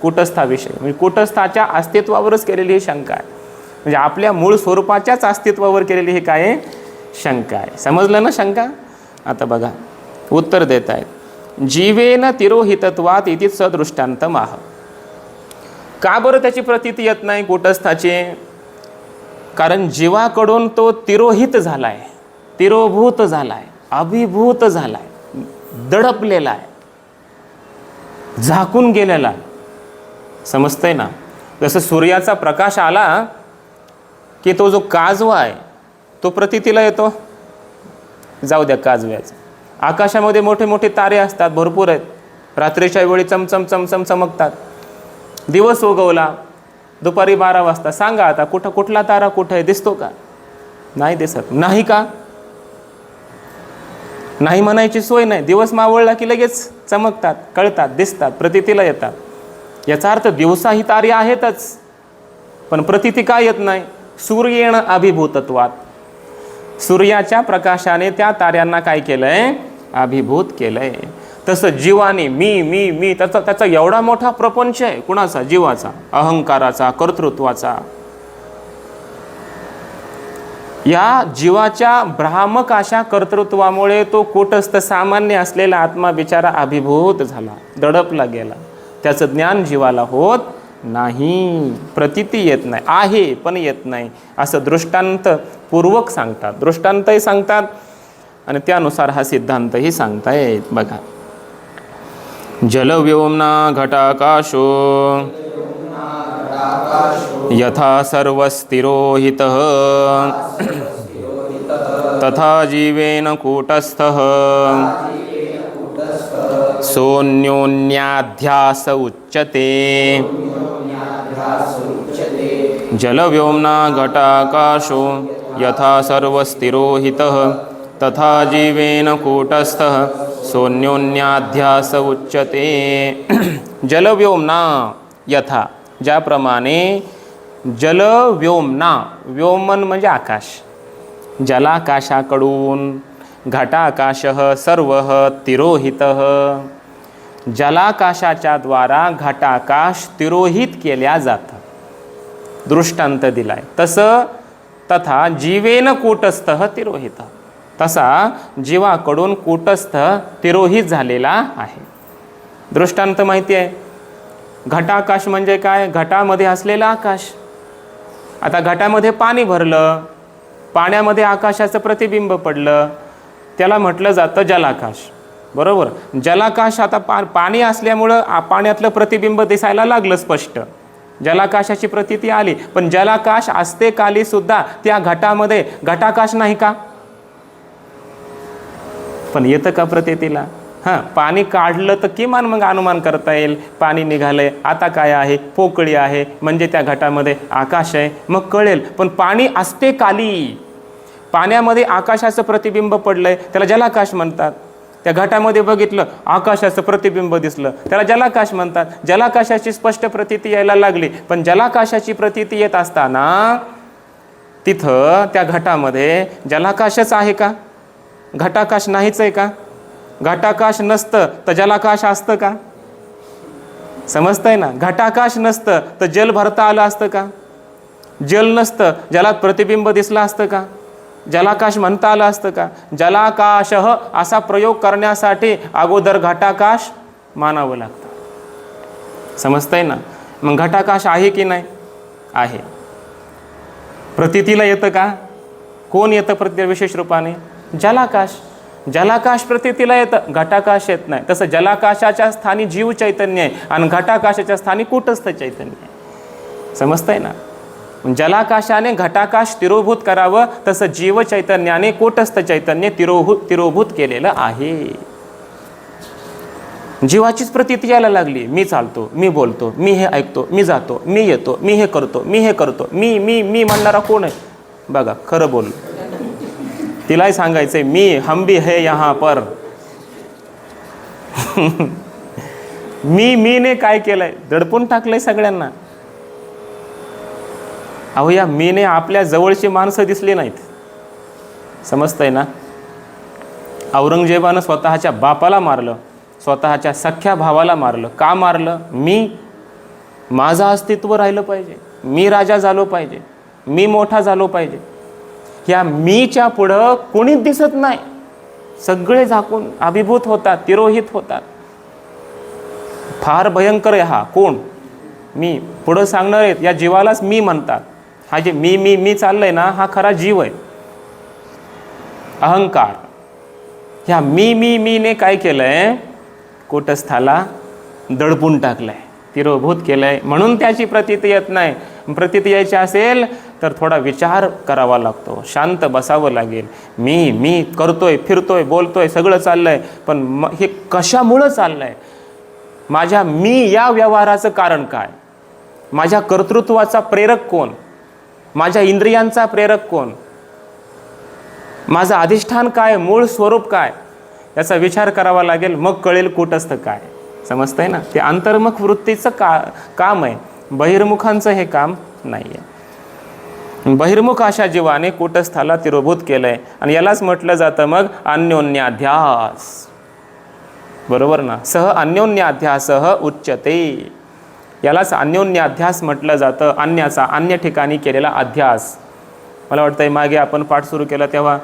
कूटस्थाविषयी. म्हणजे कूटस्थाच्या अस्तित्वावरच केलेली ही शंका आहे, म्हणजे आपल्या मूळ स्वरूपाच्याच अस्तित्वावर केलेली ही काय आहे? शंका आहे. समजलं ना शंका? आता बघा उत्तर देत आहेत. जीवेन तिरोहितत्वात इति सदृष्टांत माह. का बरं त्याची प्रतीती येत नाही कूटस्थाची? कारण जीवाकडून तो तिरोहित झालाय, तिरोभूत झालाय, अभिभूत झालाय, दडपलेला आहे, झाकून गेलेला आहे. समजतंय ना? जसं सूर्याचा प्रकाश आला की तो जो काजवा आहे तो प्रतीतीला येतो. जाऊ द्या काजव्याचं, आकाशामध्ये मोठे मोठे तारे असतात, भरपूर आहेत, रात्रीच्या वेळी चमचम चमचम चमकतात. दिवस उगवला दुपारी 12 वाजता, सांगा आता कुठला तारा कुठं आहे? दिसतो का? नाही दिसत. नाही का? नाही म्हणायची सोय नाही. दिवस मावळला की लगेच चमकतात, कळतात, दिसतात, प्रतीतीला येतात. याचा अर्थ दिवसा ही तारे आहेतच, पण प्रतीती का येत नाही? सूर्येण अभिभूतत्वात, सूर्याच्या प्रकाशाने त्या ताऱ्यांना काय केलंय? अभिभूत केलंय. तसं जीवाने मी मी मी त्याचा एवढा मोठा प्रपंच आहे. कुणाचा? जीवाचा, अहंकाराचा, कर्तृत्वाचा. या जीवाच्या भ्रामक अशा कर्तृत्वामुळे तो कूटस्थ सामान्य असलेला आत्मा बिचारा अभिभूत झाला, दडपला गेला. त्याचं ज्ञान जीवाला होत नाही, प्रतीती येत नाही, आहे पण येत नाही, असं दृष्टांत पूर्वक सांगतात. दृष्टांतही सांगतात आणि त्यानुसार हा सिद्धांतही सांगतायत. बघा, जलव्योम्ना घटाकाशो यथा सर्वस्थिरोहितः तथा जीवेन कूटस्थः सोऽन्योन्याध्यास उच्यते. जलव्योम्ना घटाकाशो यथा सर्वस्थिरोहितः तथा जीवेन कूटस्थः सोऽन्योन्याध्यास उच्यते. जलव्योम्ना यथा, ज्याप्रमाणे जलव्योम्ना, व्योमन म्हणजे आकाश, जलाकाशाकडून घटाकाशः सर्वः तिरोहितः, जलाकाशाच्या द्वारा घटाकाश तिरोहित केल्या जातात. दृष्टांत दिलाय तसं. तथा जीवेन कूटस्थः तिरोहितः, तसा जीवाकडून कूटस्थ तिरोहित झालेला आहे. दृष्टांत माहिती आहे? घटाकाश म्हणजे काय? घटामध्ये असलेला आकाश. आता घटामध्ये पाणी भरलं, पाण्यामध्ये आकाशाचं प्रतिबिंब पडलं, त्याला म्हटलं जातं जलाकाश. बरोबर? जलाकाश आता पाणी असल्यामुळं पाण्यातलं प्रतिबिंब दिसायला लागलं स्पष्ट, जलाकाशाची प्रतीती आली. पण जलाकाश असते काली सुद्धा त्या घटामध्ये घटाकाश नाही का? पण येतं का प्रतीतीला? हां, पाणी काढलं तर किमान मग अनुमान करता येईल पाणी निघालंय, आता काय आहे, पोकळी आहे म्हणजे त्या घटामध्ये आकाश आहे, मग कळेल. पण पाणी असते खाली, पाण्यामध्ये आकाशाचं प्रतिबिंब पडलंय, त्याला जलाकाश म्हणतात. त्या घटामध्ये बघितलं, आकाशाचं प्रतिबिंब दिसलं, त्याला जलाकाश म्हणतात. जलाकाशाची स्पष्ट प्रतीती यायला लागली, पण जलाकाशाची प्रतीती येत असताना तिथं त्या घटामध्ये जलाकाशच आहे का? घटाकाश नाहीच आहे का? घटाकाश नसतं तर जलाकाश असतं का? समजतंय ना? घटाकाश नसतं तर जल भरता आलं असतं का? जल नसतं, जलात प्रतिबिंब दिसलं असतं का? जलाकाश म्हणता आलं असतं का? जलाकाशः असा प्रयोग करण्यासाठी अगोदर घटाकाश मानावं लागतं. समजतंय ना? मग घटाकाश आहे की नाही? आहे. प्रतीतीला येतं का? कोण येतं प्रती विशेष रूपाने? जलाकाश. जलाकाश प्रतीतीला येतं, घटाकाश येत नाही. तसं जलाकाशाच्या स्थानी जीव चैतन्य आहे आणि घटाकाशाच्या स्थानी कूटस्थ चैतन्य आहे. समजतंय ना? जलाकाशाने घटाकाश तिरोभूत करावं, तसं जीव चैतन्याने कूटस्थ चैतन्य तिरोभूत केलेलं आहे. जीवाचीच प्रतीती यायला लागली. मी चालतो, मी बोलतो, मी हे ऐकतो, मी जातो, मी येतो, मी हे करतो, मी हे करतो, मी मी मी म्हणणारा कोण आहे? बघा, खरं बोल. तिलाही सांगायचंय, मी हम भी है यहाँ पर. मीने काय केलंय? दडपून टाकलंय सगळ्यांना. अहो, या मीने आपल्या जवळची माणसं दिसली नाहीत. समजतंय ना? औरंगजेबानं स्वतःच्या बापाला मारलं, स्वतःच्या सख्या भावाला मारलं. का मारलं? माझं अस्तित्व राहिलं पाहिजे, मी राजा झालो पाहिजे, मी मोठा झालो पाहिजे. ह्या मीच्या पुढं कोणीच दिसत नाही. सगळे झाकून अभिभूत होतात, तिरोहित होतात. फार भयंकर आहे हा. कोण? मी. पुढं सांगणार आहेत या जीवालाच मी म्हणतात. हा जे मी मी मी चाललंय ना, हा खरा जीव आहे, अहंकार. ह्या मी मी मीने काय केलंय? कूटस्थाला दडपून टाकलंय, तिरोभूत केलंय. म्हणून त्याची प्रतीती येत नाही. प्रतीती यायची असेल तर थोडा विचार करावा लागतो, शांत बसावं लागेल. मी करतोय, फिरतोय, बोलतोय, सगळं चाललंय, पण हे कशामुळं चाललंय? माझ्या मी या व्यवहाराचं कारण काय? माझ्या कर्तृत्वाचा प्रेरक कोण? माझ्या इंद्रियांचा प्रेरक कोण? माझं अधिष्ठान काय? मूळ स्वरूप काय? याचा विचार करावा लागेल. मग कळेल कूटस्थ काय. समजतंय ना? ते अंतर्मुख वृत्तीचं काम आहे, बहिर्मुखांचं हे काम नाही आहे. बहिर्मुख अशा जीवाने कूटस्थाला तिरोभूत केलंय आणि यालाच म्हटलं जातं मग अन्योन्याध्यास. बरोबर ना? सह अन्योन्याध्यासः उच्यते. यालाच अन्योन्याध्यास म्हटलं जातं. अन्याचा, अन्य ठिकाणी केलेला अध्यास. मला वाटतंय मागे आपण पाठ सुरू केला तेव्हा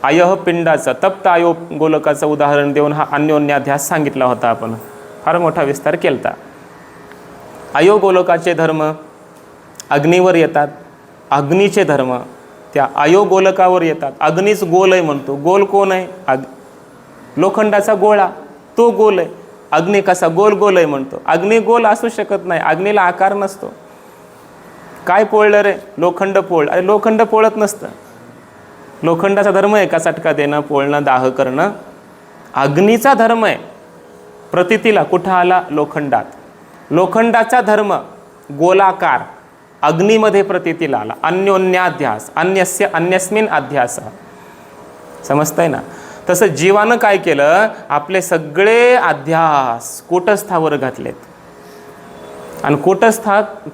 आयह पिंडाचं, तप्त आयो गोलकाचं उदाहरण देऊन हा अन्योन्याध्यास सांगितला होता आपण. फार मोठा विस्तार केलता. आयो गोलकाचे धर्म अग्नीवर येतात, अग्नीचे धर्म त्या आयो गोलकावर येतात. अग्नीच गोल आहे म्हणतो. गोल कोण आहे? लोखंडाचा गोळा, तो गोल आहे. अग्नी कसा गोल आहे म्हणतो. अग्नी गोल असू शकत नाही, अग्नीला आकार नसतो. काय पोळलं रे? लोखंड पोळ. अरे लोखंड पोळत नसतं. लोखंडाचा धर्म आहे का चटका देणं, पोळणं, दाह करणं? अग्नीचा धर्म आहे. प्रतीतीला कुठं आला? लोखंडात. लोखंडाचा धर्म गोलाकार, अग्नीमध्ये प्रतीतीला आला. अन्योन्याध्यास, अन्यस्य अन्यस्मिन अध्यास. समजतंय ना? तसं जीवानं काय केलं? आपले सगळे अध्यास कूटस्थावर घातलेत आणि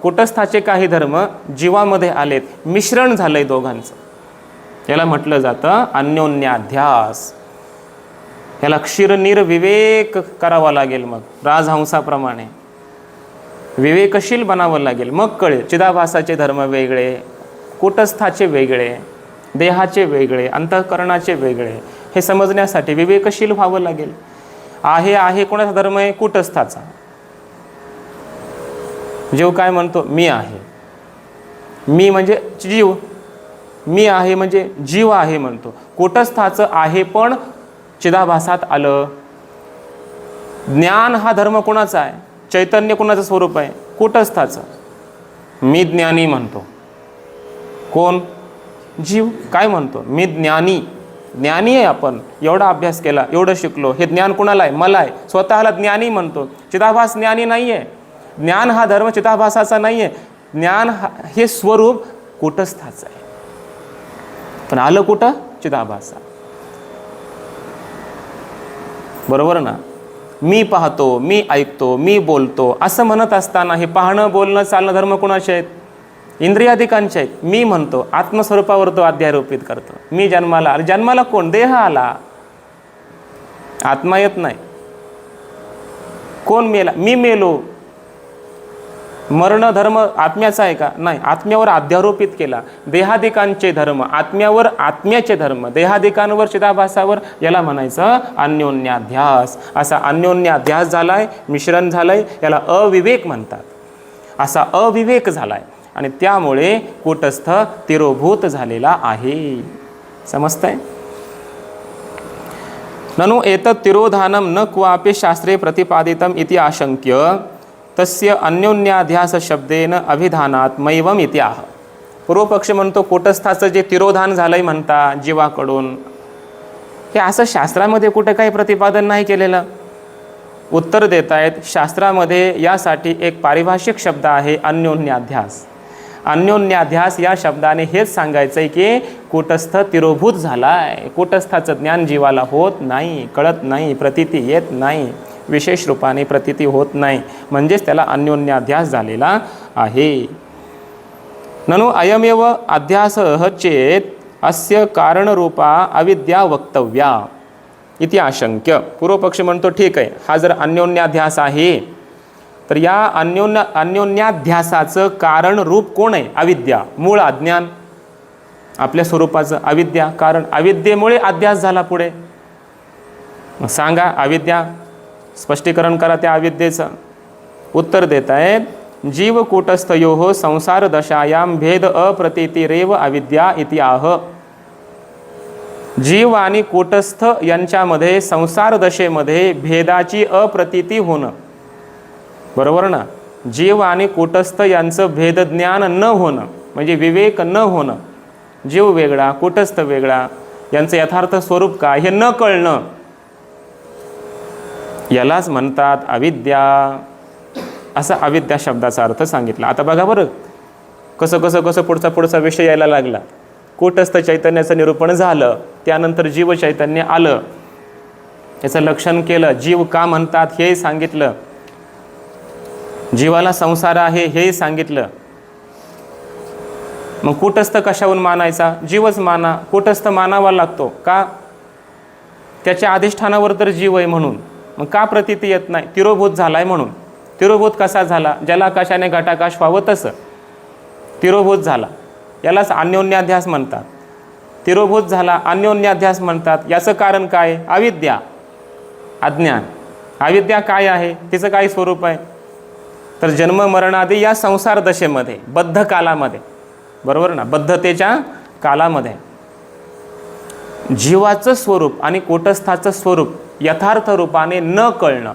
कूटस्थाचे काही धर्म जीवामध्ये आलेत. मिश्रण झालंय दोघांचं. याला म्हटलं जातं अन्योन्याध्यास. याला क्षीरनीर विवेक करावा लागेल. मग राजहंसाप्रमाणे विवेकशील बनावं लागेल. मग कळेल चिदाभासाचे धर्म वेगळे, कूटस्थाचे वेगळे, देहाचे वेगळे, अंतःकरणाचे वेगळे. हे समजण्यासाठी विवेकशील व्हावं लागेल. आहे कोणाचा धर्म आहे? कूटस्थाचा. जीव काय म्हणतो? मी आहे. मी म्हणजे जीव, मी आहे म्हणजे जीव आहे म्हणतो. कूटस्थाचं आहे पण चिदाभासात आलं. ज्ञान हा धर्म कोणाचा आहे? चैतन्य कोणाचं स्वरूप आहे? कूटस्थाचं. मी ज्ञानी म्हणतो. कोण? जीव. काय म्हणतो? मी ज्ञानी. ज्ञानी आहे आपण, एवढा अभ्यास केला, एवढं शिकलो, हे ज्ञान कुणाला आहे? मला आहे. स्वतःला ज्ञानी म्हणतो. चिदाभास ज्ञानी नाही आहे. ज्ञान हा धर्म चिदाभासाचा नाही आहे. ज्ञान हे स्वरूप कूटस्थाचं आहे. पण आलं कुठं? चिदाभासा. बरोबर ना? मी पाहतो, मी ऐकतो, मी बोलतो असं म्हणत असताना हे पाहणं, बोलणं, चालणं धर्म कोणाचे आहेत? इंद्रियाधिकांचे आहेत. मी म्हणतो, आत्मस्वरूपावर तो अध्यारोपित करतो. मी जन्माला आला. जन्माला कोण? देह आला, आत्मा येत नाही. कोण मेला? मी मेलो. मरण धर्म आत्म्याचा आहे का? नाही. आत्म्यावर अध्यारोपित केला. देहादिकांचे धर्म आत्म्यावर, आत्म्याचे धर्म देहादिकांवर, चिदाभासावर. याला म्हणायचं अन्योन्याध्यास. असा अन्योन्याध्यास झालाय, मिश्रण झालंय, याला अविवेक म्हणतात. असा अविवेक झालाय आणि त्यामुळे कूटस्थ तिरोभूत झालेला आहे. समजतंय? ननु एतत् तिरोधानम न क्वापि शास्त्रे प्रतिपादितम इति आशंक्य तस्य अन्योन्याध्यास शब्देन अभिधानात मैवम इति आह. पूर्वपक्ष म्हणतो कूटस्थाचं जे तिरोधान झालंय म्हणता जीवाकडून, हे असं शास्त्रामध्ये कुठे काही प्रतिपादन नाही केलेलं. उत्तर देत आहेत, शास्त्रामध्ये यासाठी एक पारिभाषिक शब्द आहे अन्योन्याध्यास. अन्योन्याध्यास या शब्दाने हेच सांगायचं आहे की कूटस्थ तिरोभूत झालाय. कूटस्थाचं ज्ञान जीवाला होत नाही, कळत नाही, प्रतीती येत नाही, विशेष रूपाने प्रतीती होत नाही, म्हणजेच त्याला अन्योन्याध्यास झालेला आहे. ननु अयमेव अध्यासः चेत अस्य कारणरूपा अविद्या वक्तव्या इति आशंक्य. पूर्वपक्ष म्हणतो ठीक आहे, हा जर अन्योन्याध्यास आहे तर या अन्योन्याध्यासाचं कारण रूप कोण आहे? अविद्या, मूळ अज्ञान, आपल्या स्वरूपाचं अविद्या. कारण अविद्येमुळे अध्यास झाला. पुढे सांगा अविद्या, स्पष्टीकरण करा त्या अविद्येचं. उत्तर देत आहेत, जीव कूटस्थयोः संसार दशायाम भेद अप्रतीतिरेव अविद्या इति आह. जीव आणि कूटस्थ यांच्यामध्ये संसार दशेमध्ये भेदाची अप्रतीती होणं. बरोबर ना? जीव आणि कूटस्थ यांचं भेदज्ञान न होणं म्हणजे विवेक न होणं. जीव वेगळा, कूटस्थ वेगळा, यांचं यथार्थ स्वरूप काय हे न कळणं, यालाच म्हणतात अविद्या. असा अविद्या शब्दाचा अर्थ सांगितला. आता बघा बरं कसं कसं कसं पुढचा विषय यायला लागला. कूटस्थ चैतन्याचं निरूपण झालं, त्यानंतर जीव चैतन्य आलं, याचं लक्षण केलं. जीव का म्हणतात हे सांगितलं, जीवाला संसार आहे हे सांगितलं. मग कूटस्थ कशाहून मानायचा? जीवच माना. कूटस्थ मानावा लागतो का? त्याच्या अधिष्ठानावर तर जीव आहे म्हणून. मग का प्रतीती येत नाही? तिरोभूत झालाय म्हणून. तिरोभूत कसा झाला? जलाकाशाने घटाकाश व्हावं तसं तिरोभूत झाला. यालाच अन्योन्याध्यास म्हणतात. तिरोभूत झाला, अन्योन्याध्यास म्हणतात. याचं कारण काय? अविद्या, अज्ञान. अविद्या काय आहे? तिचं काय स्वरूप आहे? तर जन्म मरणादी या संसार दशेमध्ये, बद्ध कालामध्ये, बरोबर ना, बद्धतेच्या कालामध्ये जीवाचं स्वरूप आणि कूटस्थाचं स्वरूप यथार्थ रूपाने न कळणं,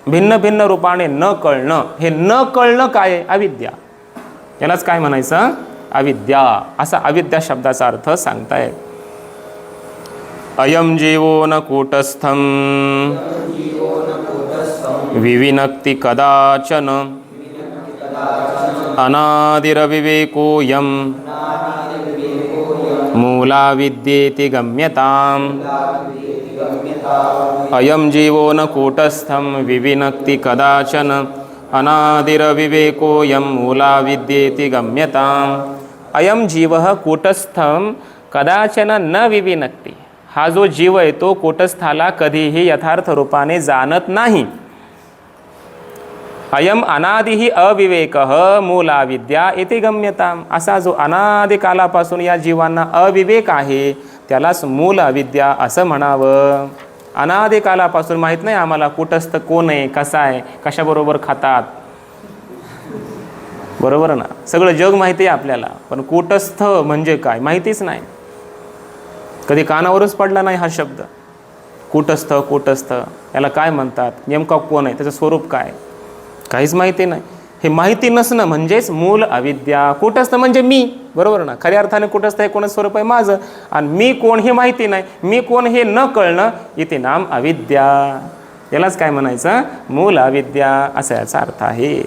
भिन्न भिन्न रूपाने न कळणं, हे न कळणं काय? अविद्या. यालाच काय म्हणायचं? अविद्या. असा अविद्या शब्दाचा अर्थ सांगताय. अयम जीवो न कूटस्थम विविनक्ति कदाचन अनादिरविवेकोऽयं मूला विद्येति गम्यताम्. अयम जीवो न कूटस्थं विविनक्ति कदाचन अनादिरविवेकोऽयं मूला विद्येति गम्यताम्. अयम जीवः कूटस्थं कदाचन न विविनक्ति. हा जो जीव आहे तो कूटस्थाला कधीही यथार्थ रूपाने जाणत नाही. अयम अनादिही अविवेकः मूला विद्या इति गम्यताम्. असा जो अनादि कालापासून या जीवांना अविवेक आहे त्यालाच मूल अविद्या असं म्हणावं. अनादि कालापासून माहीत नाही आम्हाला कूटस्थ कोण आहे, कसा आहे, कशाबरोबर खातात, बरोबर ना, सगळं जग माहिती आहे आपल्याला, पण कूटस्थ म्हणजे काय माहितीच नाही. कधी कानावरच पडला नाही हा शब्द. कूटस्थ, कूटस्थ याला काय म्हणतात, नेमका कोण आहे, त्याचं स्वरूप काय, काहीच माहिती नाही. हे माहिती नसणं म्हणजेच मूल अविद्या. कूटस्थ म्हणजे मी, बरोबर ना. खऱ्या अर्थाने कूटस्थ हे कोणच स्वरूप आहे माझं, आणि मी कोण हे माहिती नाही, मी कोण हे न कळणं, इथे नाम अविद्या. यालाच काय म्हणायचं, मूल अविद्या, असा याचा अर्थ आहे.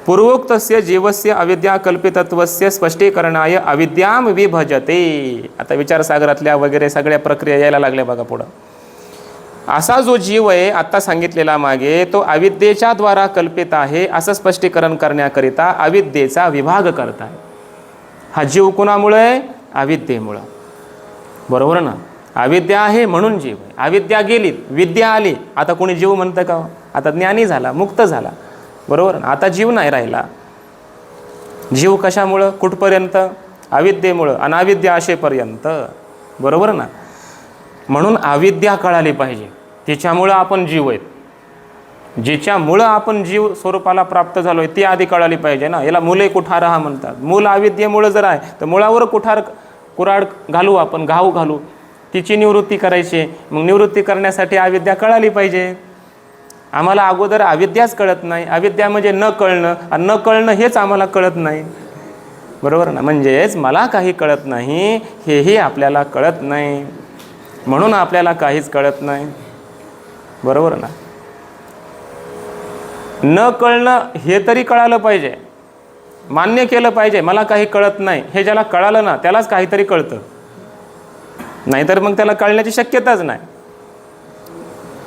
पूर्वोक्तस्य जीवस्य अविद्या कल्पितत्वस्य स्पष्टीकरणाय अविद्याम विभजते. आता विचारसागरातल्या वगैरे सगळ्या प्रक्रिया यायला लागल्या बघा पुढं. असा जो जीव आहे आत्ता सांगितलेला मागे, तो अविद्येच्या द्वारा कल्पित आहे असं स्पष्टीकरण करण्याकरिता अविद्येचा विभाग करत आहे. हा जीव कुणामुळे आहे, अविद्येमुळं, बरोबर ना. अविद्या आहे म्हणून जीव आहे. अविद्या गेली, विद्या आली, आता कोणी जीव म्हणतं का? आता ज्ञानी झाला, मुक्त झाला, बरोबर ना. आता जीव नाही राहिला. जीव कशामुळं, कुठपर्यंत, अविद्येमुळं, आणि अविद्या असेपर्यंत, बरोबर ना. म्हणून अविद्या कळाली पाहिजे, तिच्यामुळं आपण जीव आहेत. जिच्यामुळं आपण जीव स्वरूपाला प्राप्त झालो आहे ती आधी कळाली पाहिजे ना. याला मुले कुठार म्हणतात. मूल अविद्येमुळं जर आहे तर मुळावर कुऱ्हाड घालू, आपण घाव घालू, तिची निवृत्ती करायची. मग निवृत्ती करण्यासाठी अविद्या कळाली पाहिजे. आम्हाला अगोदर अविद्याच कळत नाही. अविद्या म्हणजे न कळणं, आणि न कळणं हेच आम्हाला कळत नाही, बरोबर ना. म्हणजेच मला काही कळत नाही हेही आपल्याला कळत नाही, म्हणून आपल्याला काहीच कळत नाही, बरोबर ना. न कळणं हे तरी कळालं पाहिजे, मान्य केलं पाहिजे. मला काही कळत नाही हे ज्याला कळालं ना त्यालाच काहीतरी कळतं, नाहीतर मग त्याला कळण्याची शक्यताच नाही.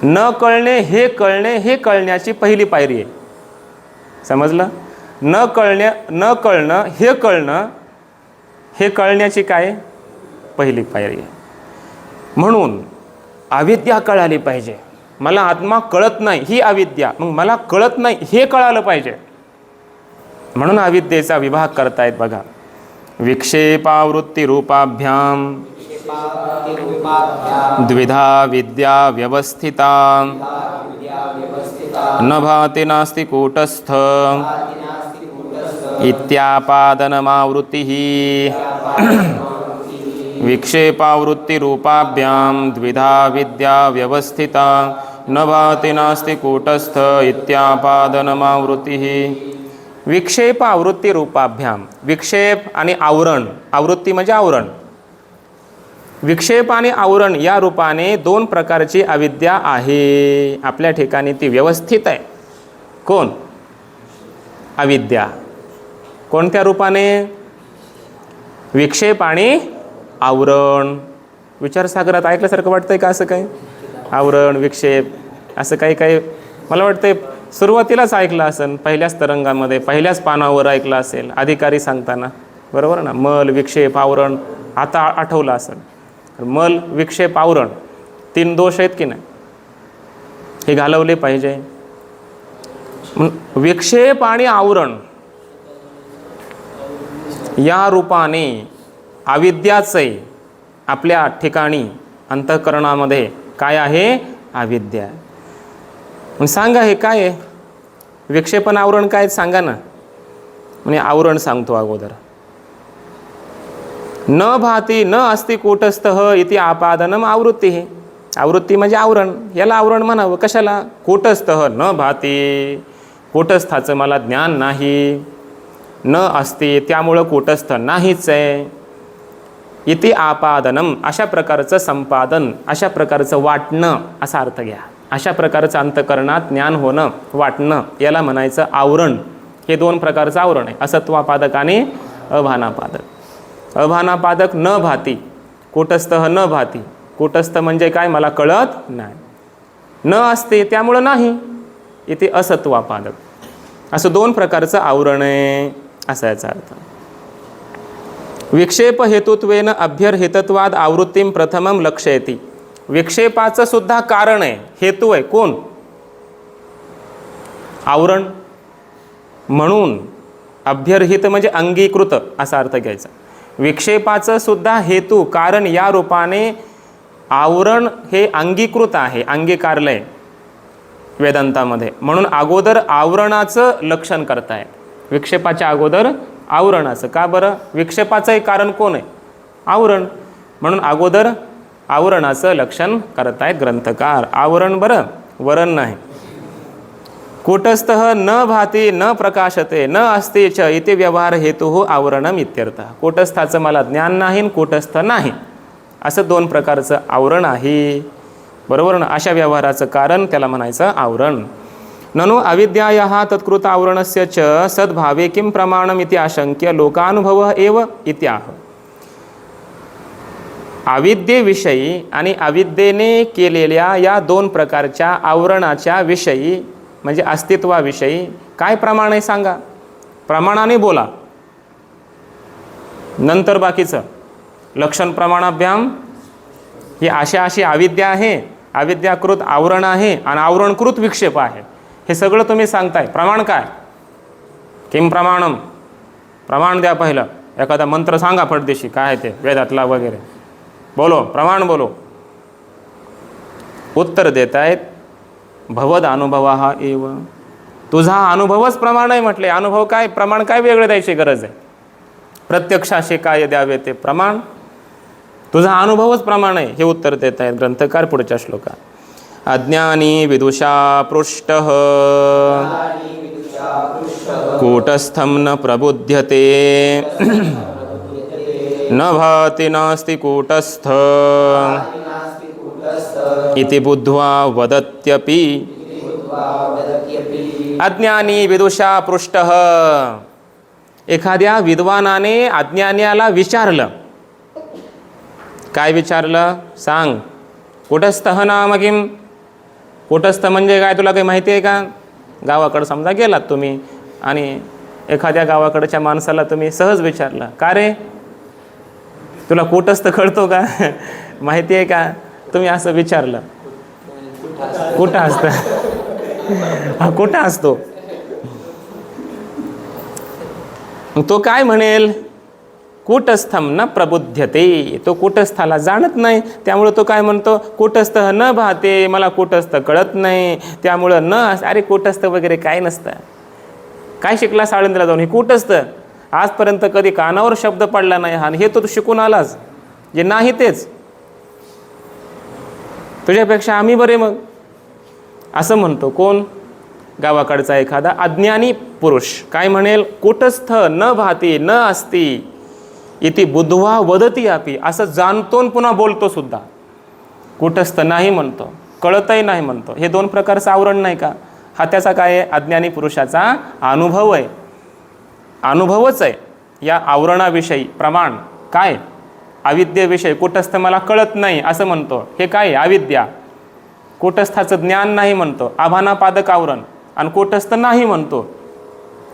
न कळणे हे कळण्याची पहिली पायरी आहे, समजलं. न कळणं हे कळण्याची काय पहिली पायरी आहे. म्हणून अविद्या कळाली पाहिजे. मला आत्मा कळत नाही ही अविद्या, मग मला कळत नाही हे कळालं पाहिजे. म्हणून अविद्येचा विभाग करतायत बघा. विक्षेपावृत्ती रूपाभ्याम द्विधा विद्या व्यवस्थिता न भाति नास्ति कूटस्थ इत्यापादनमावृत्तिः. विक्षेपावृत्ति रूपाभ्याम द्विधा विद्या व्यवस्थिता न भाति नास्ति कूटस्थ इत्यापादनमावृत्तिः. विक्षेप आवृत्ती रूपाभ्याम, विक्षेप आणि आवरण, आवृत्ती म्हणजे आवरण. विक्षेप आणि आवरण या रूपाने दोन प्रकारची अविद्या आहे. आपल्या ठिकाणी ती व्यवस्थित आहे. कोण? अविद्या. कोणत्या रूपाने? विक्षेप आणि आवरण. विचारसागरात ऐकल्यासारखं वाटतंय का असं काही? आवरण, विक्षेप असं काही मला वाटतंय सुरुवातीलाच ऐकलं असेल, पहिल्याच तरंगामध्ये, पहिल्याच पानावर ऐकलं असेल अधिकारी सांगताना, बरोबर ना. मल, विक्षेप, आवरण आता आठवलं असेल. मल, विक्षेप, आवरण तीन दोष आहेत की नाही, हे घालवले पाहिजे. विक्षेप आणि आवरण या रूपाने अविद्याचे आपल्या ठिकाणी अंतःकरणामध्ये काय आहे? अविद्या. सांगा हे काय आहे? विक्षेपण आवरण काय सांगा ना. म्हणजे आवरण सांगतो अगोदर. न भाती न अस्ति कूटस्थः इति आपादनम आवृत्ती. आवृत्ती म्हणजे आवरण, याला आवरण म्हणावं. कशाला? कूटस्थः न भाती, कूटस्थाचं मला ज्ञान नाही. न अस्ति त्यामुळं कूटस्थ नाहीच आहे. इति आपादनम अशा प्रकारचं संपादन, अशा प्रकारचं वाटणं असा अर्थ घ्या. अशा प्रकारचं अंतःकरणात ज्ञान होणं, वाटणं याला म्हणायचं आवरण. हे दोन प्रकारचं आवरण आहे, असत्वापादक आणि अभानापादक. अभानापादक न भाती, कूटस्थ न भाती. कूटस्थ म्हणजे काय? मला कळत नाही. न असते त्यामुळं नाही, इथे असत्वापादक. असं दोन प्रकारचं आवरण आहे असा याचा अर्थ. विक्षेप हेतुत्वेन अभ्यर्हितत्वाद आवृत्तीम प्रथमम लक्षयति. विक्षेपाचं सुद्धा कारण आहे, हेतू आहे. कोण? आवरण. म्हणून अभ्यर्हित म्हणजे अंगीकृत असा अर्थ घ्यायचा. विक्षेपाचं सुद्धा हेतू कारण या रूपाने आवरण हे अंगीकृत आहे, अंगीकारलंय वेदांतामध्ये. म्हणून अगोदर आवरणाचं लक्षण करताय. विक्षेपाच्या अगोदर आवरणाचं. का बरं? विक्षेपाचंही कारण कोण आहे? आवरण. म्हणून अगोदर आवरणाचं लक्षण करतायत ग्रंथकार. आवरण बरं, वरण नाही. कूटस्थ न भाती न प्रकाशते न अस्ति च इति व्यवहार हेतु आवरणम इत्यर्थ. कूटस्थाचं मला ज्ञान नाही, कूटस्थ नाही असं दोन प्रकारचं आवरण आहे. बरोबर ना. अशा व्यवहाराचं कारण त्याला म्हणायचं आवरण. ननु अविद्यायाः तत्कृत आवरणस्य च सद्भावे किं प्रमाणम इति आशंक्य लोकानुभव एव इत्याह. अविद्येविषयी आणि अविद्येने केलेल्या या दोन प्रकारच्या आवरणाच्या विषयी म्हणजे अस्तित्वाविषयी काय प्रमाण आहे सांगा. प्रमाणाने बोला, नंतर बाकीचं. लक्षण प्रमाणाभ्याम ही अशी अविद्या आहे, अविद्याकृत आवरण आहे आणि आवरणकृत विक्षेप आहे. हे सगळं तुम्ही सांगताय. प्रमाण काय? किम प्रमाणम. प्रमाण द्या पहिलं. एखादा मंत्र सांगा फडदेशी, काय ते वेदातला वगैरे बोलो, प्रमाण बोलो. उत्तर देतायत भवद अनुभव हा एव. तुझा अनुभवच प्रमाण आहे म्हटले. अनुभव काय, प्रमाण काय वेगळे द्यायची गरज आहे. प्रत्यक्षाशी काय द्यावे ते प्रमाण, तुझा अनुभवच प्रमाण आहे हे उत्तर देत आहेत ग्रंथकार पुढच्या श्लोकात. अज्ञानी विदुषा पृष्टः कूटस्थं न प्रबुध्यते न भाति नास्ति कूटस्थ इति बुद्ध्वा वदत्यपि. अज्ञानी विदुषा पृष्टः. एखाद्या विद्वानाने अज्ञान्याला विचारलं. काय विचारलं सांग. कूटस्थः नाम किम. कूटस्थ म्हणजे काय तुला काही माहिती आहे का. गावाकडं समजा गेलात तुम्ही आणि एखाद्या गावाकडच्या माणसाला तुम्ही सहज विचारलं, का रे तुला कूटस्थ कळतो का माहिती आहे का. तुम्ही असं विचारलं, कुठं असतं हा कुठं असतो. तो काय म्हणेल, कूटस्थम न प्रबुध्यते. तो कूटस्थाला जाणत नाही, त्यामुळे तो काय म्हणतो, कूटस्थ न भाते, मला कूटस्थ कळत नाही, त्यामुळं न. अरे कूटस्थ वगैरे काय नसतं. काय शिकला साळंदला जाऊन, हे कूटस्थ आजपर्यंत कधी कानावर शब्द पडला नाही. हा हे तो शिकून आलाच, जे नाही तेच. तुझ्यापेक्षा आम्ही बरे मग असं म्हणतो कोण, गावाकडचा एखादा अज्ञानी पुरुष. काय म्हणेल, कूटस्थ न भाती न अस्ति इति बुद्ध्वा वदती अपि. असं जाणतो पुन्हा बोलतो सुद्धा. कूटस्थ नाही म्हणतो, कळतही नाही म्हणतो. हे दोन प्रकारचं आवरण नाही का. हा त्याचा काय आहे, अज्ञानी पुरुषाचा अनुभव आहे. अनुभवच आहे या आवरणाविषयी. प्रमाण काय, अविद्येविषयी. कूटस्थ मला कळत नाही असं म्हणतो, हे काय अविद्या. कूटस्थाचं ज्ञान नाही म्हणतो, आभानापादक आवरण. आणि कूटस्थ नाही म्हणतो,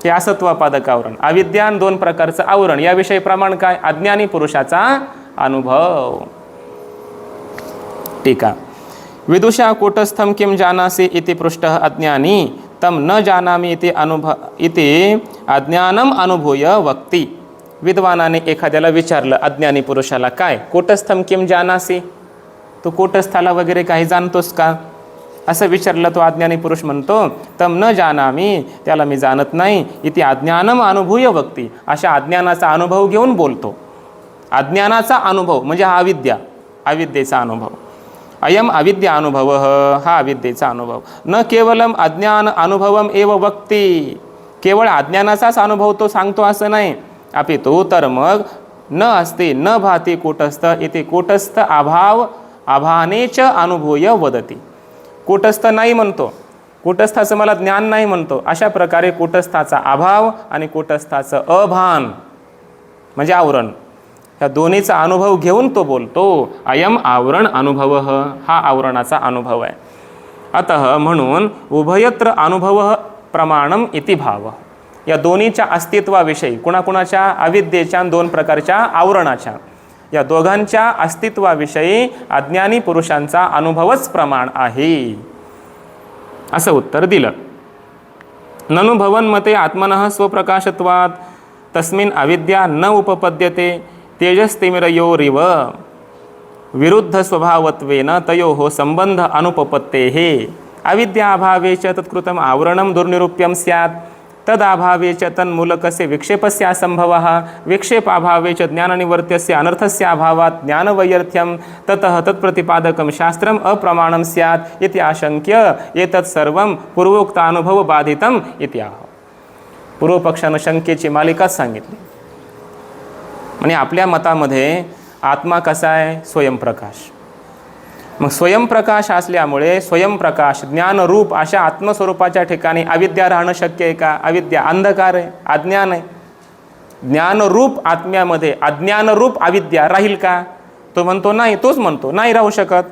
हे असत्वापादक आवरण. अविद्या दोन प्रकारचं आवरण. याविषयी प्रमाण काय, अज्ञानी पुरुषाचा अनुभव. टीका. विदुषा कूटस्थम किम जानासि इति पृष्टः अज्ञानी तम न जानामि इति अज्ञानम अनुभूय वक्ति. विद्वानाने एखाद्याला विचारलं, अज्ञानी पुरुषाला, काय कूटस्थम किम जानासि, तू कूटस्थाला वगैरे काही जाणतोस का असं विचारलं. तो अज्ञानी पुरुष म्हणतो, तम न जानामी, त्याला मी जाणत नाही. इति अज्ञानम अनुभूय वक्ति. अशा अज्ञानाचा अनुभव घेऊन बोलतो. अज्ञानाचा अनुभव म्हणजे हा अविद्या, अविद्येचा अनुभव. अयम अविद्या अनुभव, हा अविद्येचा अनुभव. न केवलम अज्ञान अनुभवम एव वक्ति. केवळ अज्ञानाचाच अनुभव तो सांगतो असं नाही. अपितु तर मग न अस्ति न भाति कूटस्थ इति कूटस्थ अभानेच अनुभूय वदती. कूटस्थ नाही म्हणतो, कूटस्थाचं मला ज्ञान नाही म्हणतो. अशा प्रकारे कूटस्थाचा अभाव आणि कूटस्थाचं अभान म्हणजे आवरण, या दोन्हीचा अनुभव घेऊन तो बोलतो. अयम आवरण अनुभव, हा आवरणाचा अनुभव आहे. अतः म्हणून उभयत्र अनुभव प्रमाणम इति भाव. या दोन्हीच्या अस्तित्वाविषयी, कुणाकुणाच्या, अविद्येच्या दोन प्रकारच्या आवरणाच्या, या दोघांच्या अस्तित्वाविषयी अज्ञानी पुरुषांचा अनुभवच प्रमाण आहे असं उत्तर दिलं. ननु भवन्मते आत्मनः स्वप्रकाशत्वात् तस्मिन् अविद्या न उपपद्यते तेजस्तिमिरयोरिव विरुद्ध स्वभावत्वेन तयोः संबंध अनुपपत्तेः. अविद्याभावे च तत्कृतम् आवरणं दुर्निरूप्यं स्यात्. तदाभावे च तन्मूलकस्य विक्षेपस्य असंभवः विक्षेपाभावे च ज्ञाननिवर्त्यस्य अनर्थस्य अभावात् ज्ञानवैयर्थ्यं ततः तत्प्रतिपादकं शास्त्रम् अप्रमाणं स्यात् इति आशंक्य एतत् सर्वं पूर्वोक्तानुभवबाधितम् इति आह. पूर्वपक्षानं शंकेची मालिकाच सांगितली. म्हणजे आपल्या मतामध्ये आत्मा कसा आहे? स्वयंप्रकाश. मग स्वयंप्रकाश असल्यामुळे स्वयंप्रकाश ज्ञानरूप अशा आत्मस्वरूपाच्या ठिकाणी अविद्या राहणं शक्य आहे का? अविद्या अंधकार आहे, अज्ञान आहे. ज्ञानरूप आत्म्यामध्ये अज्ञानरूप अविद्या राहील का? तो म्हणतो नाही. तोच म्हणतो नाही राहू शकत.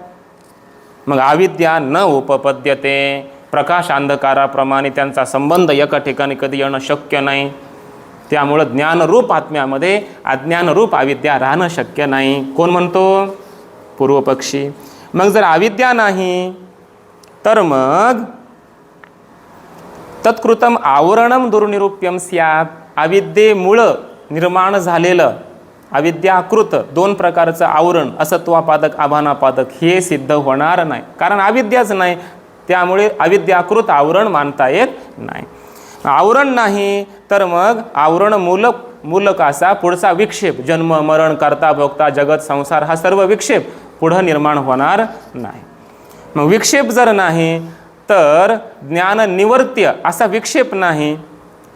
मग अविद्या न उपपद्यते, प्रकाश अंधकाराप्रमाणे त्यांचा संबंध एका ठिकाणी कधी येणं शक्य नाही. त्यामुळं ज्ञानरूप आत्म्यामध्ये अज्ञानरूप अविद्या राहणं शक्य नाही. कोण म्हणतो? पूर्वपक्षी. मग जर अविद्या नाही तर मग तत्कृतम आवरणम दुर्निरूप्यम स्यात्. अविद्येमुळं निर्माण झालेलं अविद्याकृत दोन प्रकारचं आवरण असत्वापादक आभानापादक हे सिद्ध होणार नाही. कारण अविद्याच नाही, त्यामुळे अविद्याकृत आवरण मानता येत नाही. आवरण नाही तर मग आवरण मूलक असा पुढचा विक्षेप जन्म मरण करता भोगता जगत संसार हा सर्व विक्षेप पुढं निर्माण होणार नाही. मग विक्षेप जर नाही तर ज्ञान निवर्त्य असा विक्षेप नाही,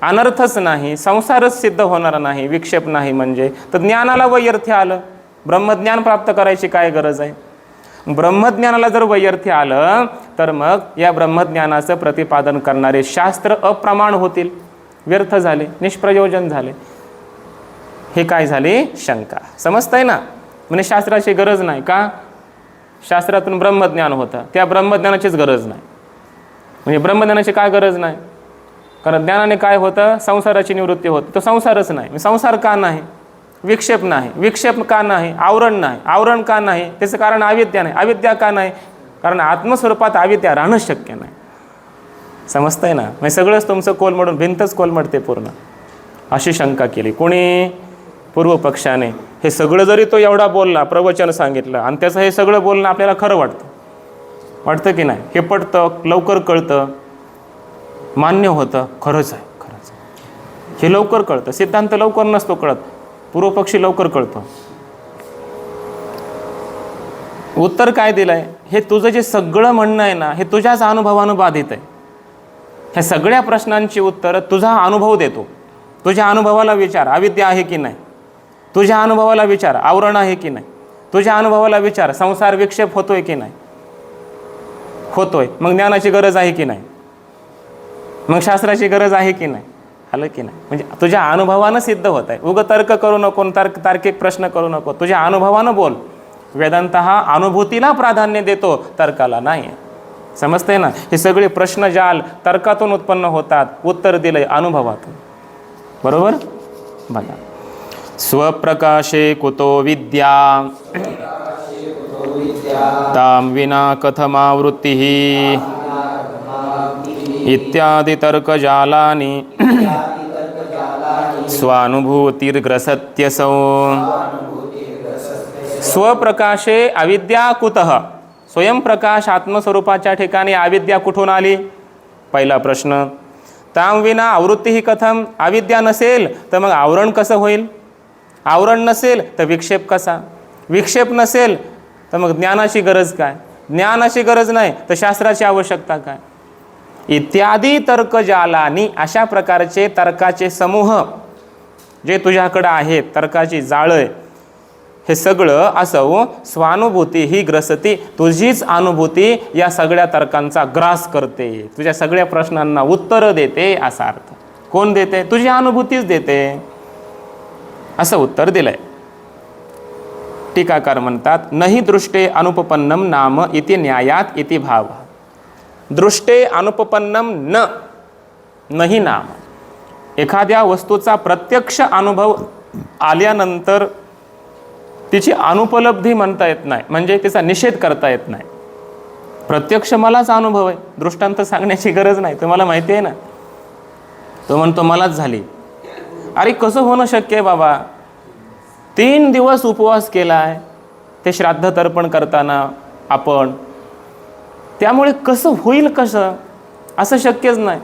अनर्थच नाही, संसारच सिद्ध होणार नाही. विक्षेप नाही म्हणजे तर ज्ञानाला वैयर्थ्य आलं. ब्रह्मज्ञान प्राप्त करायची काय गरज आहे? ब्रह्मज्ञानाला जर वैयर्थ्य आलं तर मग या ब्रह्मज्ञानाचं प्रतिपादन करणारे शास्त्र अप्रमाण होतील, व्यर्थ झाले, निष्प्रयोजन झाले. हे काय झाले? शंका. समजतंय ना? म्हणजे शास्त्राची गरज नाही का? शास्त्रातून ब्रह्मज्ञान होतं, त्या ब्रह्मज्ञानाचीच गरज नाही. म्हणजे ब्रह्मज्ञानाची काय गरज नाही? कारण ज्ञानाने काय होतं? संसाराची निवृत्ती होते. तो संसारच नाही. संसार का नाही? विक्षेप नाही. विक्षेप का नाही? आवरण नाही. आवरण का नाही? त्याचं कारण अविद्या नाही. अविद्या का नाही? कारण आत्मस्वरूपात अविद्या राहणं शक्य नाही. समजतंय ना? म्हणजे सगळंच तुमचं कोलमडून भिंतच कोलमडते पूर्ण. अशी शंका केली कोणी? पूर्वपक्षाने. हे सगळं जरी तो एवढा बोलला, प्रवचन सांगितलं आणि त्याचं हे सगळं बोलणं आपल्याला खरं वाटतं की नाही? हे पटतं, लवकर कळतं, मान्य होतं, खरंच आहे, खरंच आहे. हे लवकर कळतं. सिद्धांत लवकर नसतो कळत, पूर्वपक्षी लवकर कळतो. उत्तर काय दिलंय? हे तुझं जे सगळं म्हणणं आहे ना, हे तुझ्याच अनुभवानं बाधित आहे. ह्या सगळ्या प्रश्नांची उत्तरं तुझा अनुभव देतो. तुझ्या अनुभवाला विचार अविद्या आहे की नाही, तुझ्या अनुभवाला विचार आवरण आहे की नाही, तुझ्या अनुभवाला विचार संसार विक्षेप होतोय की नाही, होतोय. मग ज्ञानाची गरज आहे की नाही, मग शास्त्राची गरज आहे की नाही, आलं की नाही? म्हणजे तुझ्या अनुभवानं सिद्ध होत आहे. उगं तर्क करू नको, तार्किक प्रश्न करू नको. तुझ्या अनुभवानं बोल. वेदांत हा अनुभूतीला प्राधान्य देतो, तर्काला नाही. समजतंय ना? हे सगळे प्रश्नजाल तर्कातून उत्पन्न होतात, उत्तर दिलंय अनुभवातून. बरोबर? बघा. स्वप्रकाशे कुतो विद्या ताम विना कथमावृत्तिः इत्यादि तर्कजालानि स्वानुभूतिर्ग्रसत्यसौ. स्वप्रकाशे अविद्या कुतः? स्वयंप्रकाश आत्मस्वरूपाच्या ठिकाणी अविद्या कुठून आली? पहिला प्रश्न. ताम विना आवृत्ती कथम? अविद्या नसेल तर मग आवरण कसं होईल? आवरण नसेल तर विक्षेप कसा? विक्षेप नसेल तर मग ज्ञानाची गरज काय? ज्ञानाची गरज नाही तर शास्त्राची आवश्यकता काय? इत्यादी तर्कजालानी, अशा प्रकारचे तर्काचे समूह जे तुझ्याकडं आहेत, तर्काची जाळं, हे सगळं असं स्वानुभूती ही ग्रसती, तुझीच अनुभूती या सगळ्या तर्कांचा ग्रास करते, तुझ्या सगळ्या प्रश्नांना उत्तरं देते असा अर्थ. कोण देते? तुझी अनुभूतीच देते, असं उत्तर दिलंय. टीकाकार म्हणतात, नहि दृष्टे अनुपपन्नम नाम इति न्यायात इति भाव. दृष्टे अनुपपन्नम नहि नाम. एखाद्या वस्तूचा प्रत्यक्ष अनुभव आल्यानंतर तिची अनुपलब्धी म्हणता येत नाही, म्हणजे तिचा निषेध करता येत नाही. प्रत्यक्ष मलाच अनुभव आहे, दृष्टांत सांगण्याची गरज नाही, तुम्हाला माहिती आहे ना. तो म्हणतो मलाच झाली. अरे कसं होणं शक्य आहे बाबा? 3 दिवस उपवास केलाय ते श्राद्ध तर्पण करताना आपण, त्यामुळे कसं होईल? कसं? असं शक्यच नाही.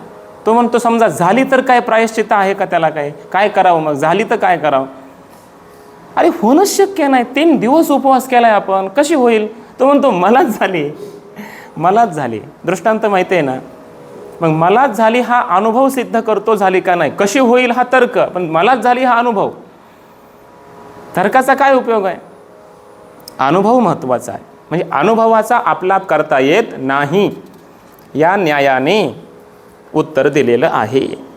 तो म्हणतो समजा झाली तर काय प्रायश्चित्त आहे का त्याला, काय करावं मग, झाली तर काय करावं. अरे होणंच शक्य नाही, 3 दिवस उपवास केलाय आपण, कशी होईल. तो म्हणतो मलाच झाली. दृष्टांत माहिती आहे ना. मग मलाच झाली हा अनुभव सिद्ध करतो झाली का नाही. कशी होईल हा तर्क, पण मलाच झाली हा अनुभव. तर्काचा काय उपयोग आहे. अनुभव महत्त्वाचा आहे. म्हणजे अनुभवाचा आपलाप करता येत नाही, या न्यायाने उत्तर दिलेलं आहे.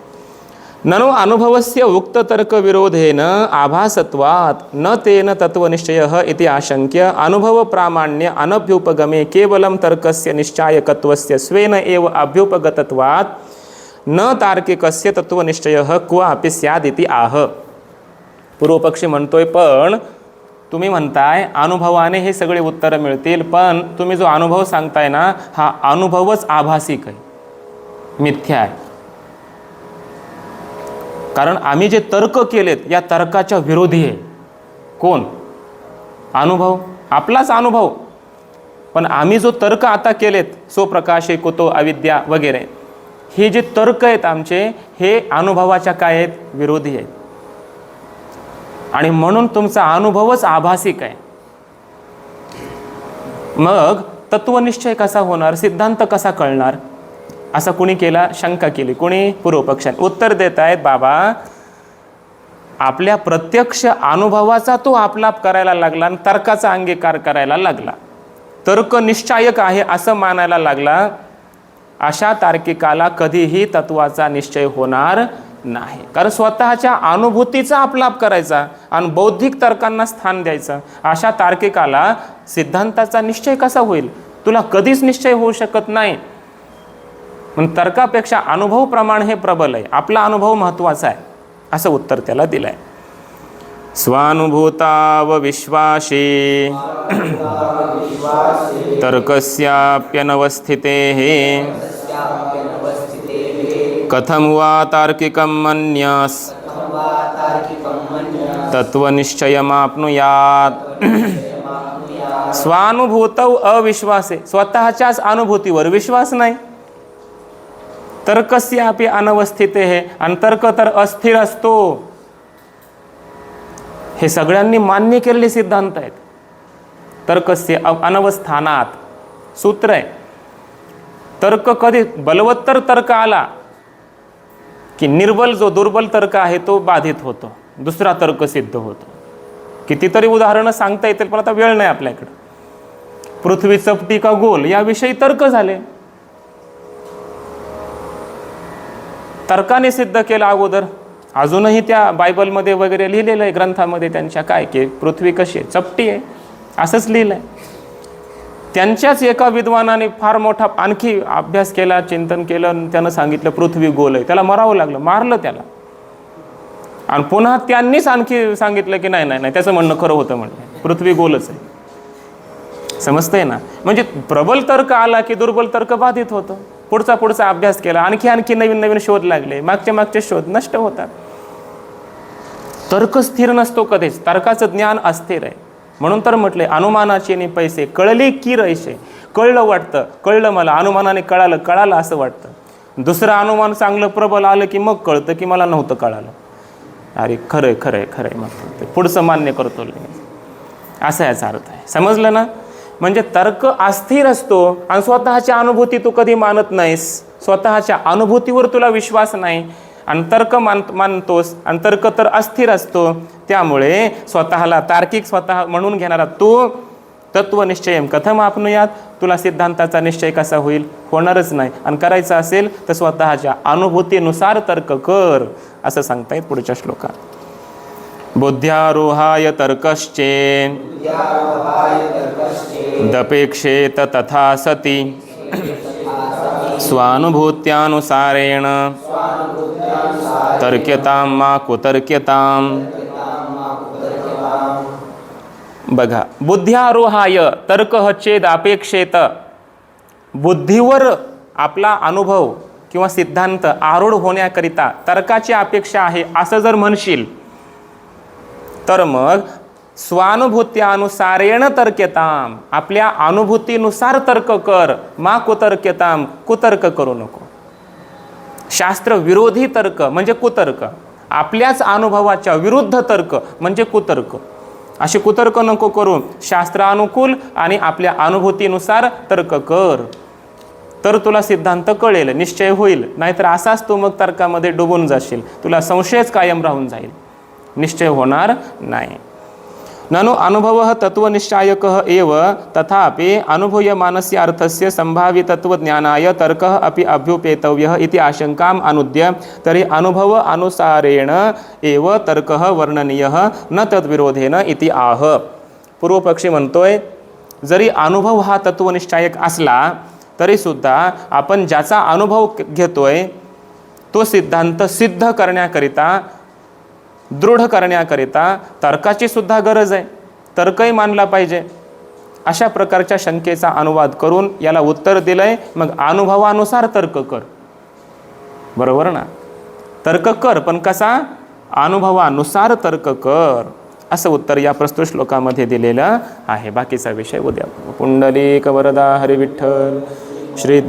ननु अनुभवस्य उक्त तर्क विरोधेन आभासत्वात् न तेन तत्वनिश्चयः इति आशंक्य अनुभव प्रामाण्य अनभ्युपगमे केवलं तर्कस्य निश्चायकत्वस्य स्वेन एव अभ्युपगतत्वात् न तार्किकस्य तत्वनिश्चयः क्वापि स्यादिति आह. पूर्वपक्षी म्हणतोय, पण तुम्ही म्हणताय अनुभवाने हे सगळे उत्तरं मिळतील, पण तुम्ही जो अनुभव सांगताय ना, हा अनुभवच आभासिक आहे, मिथ्या आहे. कारण आम्ही जे तर्क केलेत या तर्काच्या विरोधी आहे. कोण? अनुभव, आपलाच अनुभव. पण आम्ही जो तर्क आता केलेत, स्वप्रकाशे कुतो अविद्या वगैरे, हे जे तर्क आहेत आमचे, हे अनुभवाच्या काय आहेत, विरोधी आहेत. आणि म्हणून तुमचा अनुभवच आभासिक आहे. मग तत्वनिश्चय कसा होणार, सिद्धांत कसा कळणार, असं कुणी केला, शंका केली. कुणी? पूर्वपक्षाने. उत्तर देत आहेत, बाबा आपल्या प्रत्यक्ष अनुभवाचा तो आपलाप करायला लागला आणि तर्काचा अंगीकार करायला लागला, तर्क निश्चायक आहे असं मानायला लागला. अशा तार्किकाला कधीही तत्वाचा निश्चय होणार नाही. कारण स्वतःच्या अनुभूतीचा आपलाप करायचा आणि बौद्धिक तर्कांना स्थान द्यायचं, अशा तार्किकाला सिद्धांताचा निश्चय कसा होईल. तुला कधीच निश्चय होऊ शकत नाही. पण तर्कापेक्षा अनुभव प्रमाण हे प्रबल आहे, आपला अनुभव महत्त्वाचा आहे, असं उत्तर त्याला दिलंय. स्वानुभूताव विश्वासे तर्कस्याप्यनवस्थितेः कथं वा तार्किकं मन्यस् तत्वनिश्चयमाप्नुयात्. स्वानुभूतौ अविश्वासे, स्वतःच्याच अनुभूतीवर विश्वास नाही. तर्कस्यापि अनवस्थितेः, आणि तर्क तर अस्थिर असतो. हे सगळ्यांनी मान्य केलेले सिद्धांत आहेत. तर्कस्य अनवस्थानात सूत्र आहे. तर्क कधी बलवत्तर तर्क आला की निर्बल जो दुर्बल तर्क आहे तो बाधित होतो, दुसरा तर्क सिद्ध होतो. कितीतरी उदाहरणं सांगता येतील, पण आता वेळ नाही आपल्याकडे. पृथ्वी चपटी का गोल याविषयी तर्क झाले, तर्काने सिद्ध केलं अगोदर. अजूनही त्या बायबलमध्ये वगैरे लिहिलेलं आहे, ग्रंथामध्ये त्यांच्या, काय की पृथ्वी कशी आहे, चपटी आहे, असंच लिहिलं आहे. त्यांच्याच एका विद्वानाने फार मोठा आणखी अभ्यास केला, चिंतन केलं, त्यानं सांगितलं पृथ्वी गोल आहे. त्याला मरावं लागलं, मारलं त्याला. आणि पुन्हा त्यांनीच आणखी सांगितलं की नाही, त्याचं म्हणणं खरं होतं, म्हणलं पृथ्वी गोलच आहे. समजतंय ना. म्हणजे प्रबल तर्क आला की दुर्बल तर्क बाधित होतं. पुढचा अभ्यास केला, आणखी नवीन शोध लागले, मागचे शोध नष्ट होतात. तर्क स्थिर नसतो कधीच, तर्काचं ज्ञान अस्थिर आहे. म्हणून तर म्हटले अनुमानाचे नि पैसे कळले की रैसे. कळलं वाटतं, कळलं मला, अनुमानाने कळालं असं वाटतं. दुसरं अनुमान चांगलं प्रबल आलं की मग कळतं की मला नव्हतं कळालं. अरे खरंय मग पुढचं मान्य करतो, असा याचा अर्थ आहे. समजलं ना. म्हणजे तर्क अस्थिर असतो आणि स्वतःच्या अनुभूती तू कधी मानत नाहीस, स्वतःच्या अनुभूतीवर तुला विश्वास नाही आणि तर्क मानतोस, आणि तर्क तर अस्थिर असतो. त्यामुळे स्वतःला तार्किक स्वतः म्हणून घेणारा तू तत्वनिश्चय कथम आपणूयात, तुला सिद्धांताचा निश्चय कसा होईल, होणारच नाही. आणि करायचं असेल तर स्वतःच्या अनुभूतीनुसार तर्क कर, असं सांगतायत पुढच्या श्लोकात. बुद्ध्यारोहाय तर्कश्चेन दपेक्षेत तथा सती स्वानुभूत्यानुसारेण तर्क्यतां मा कुतर्क्यतां. बघा, बुद्ध्यारोहाय तर्क चेद अपेक्षेत, बुद्धीवर आपला अनुभव किंवा सिद्धांत आरूढ होण्याकरिता तर्काची अपेक्षा आहे असं जर म्हणशील तर मग स्वानुभूत्यानुसारेण तर्क्यताम, आपल्या अनुभूतीनुसार तर्क कर, मा कुतर्क्यताम, कुतर्क करू नको. शास्त्र विरोधी तर्क म्हणजे कुतर्क, आपल्याच अनुभवाच्या विरुद्ध तर्क म्हणजे कुतर्क, असे कुतर्क नको करू. शास्त्रानुकूल आणि आपल्या अनुभूतीनुसार तर्क कर, तर तुला सिद्धांत कळेल, निश्चय होईल. नाहीतर असाच तू मग तर्कामध्ये डुबून जाशील, तुला संशयच कायम राहून जाईल, निश्चय होणार नाही. ननु अनुभवः तत्वनिश्चायकः एव तथापि अनुभूयमानस्य अर्थस्य संभावितत्वज्ञानाय तर्कः अपि अभ्युपेतव्यः इति आशंकाम् अनुद्य तर्हि अनुभव अनुसारेण एव तर्कः वर्णनीयः न तद्विरोधेन इति आह. पूर्वपक्षी म्हणतोय, जरी अनुभव हा तत्वनिश्चायक असला तरीसुद्धा आपण ज्याचा अनुभव घेतोय तो सिद्धांत सिद्ध करण्याकरिता, दृढ करण्याकरिता तर्काची सुद्धा गरज आहे, तर्कही मानला पाहिजे. अशा प्रकारच्या शंकेचा अनुवाद करून याला उत्तर दिलंय. मग अनुभवानुसार तर्क कर, बरोबर ना? तर्क कर, पण कसा? अनुभवानुसार तर्क कर, असं उत्तर या प्रस्तुत श्लोकामध्ये दिलेलं आहे. बाकीचा विषय उद्या. पुंडलिक वरदा हरी विठ्ठल श्री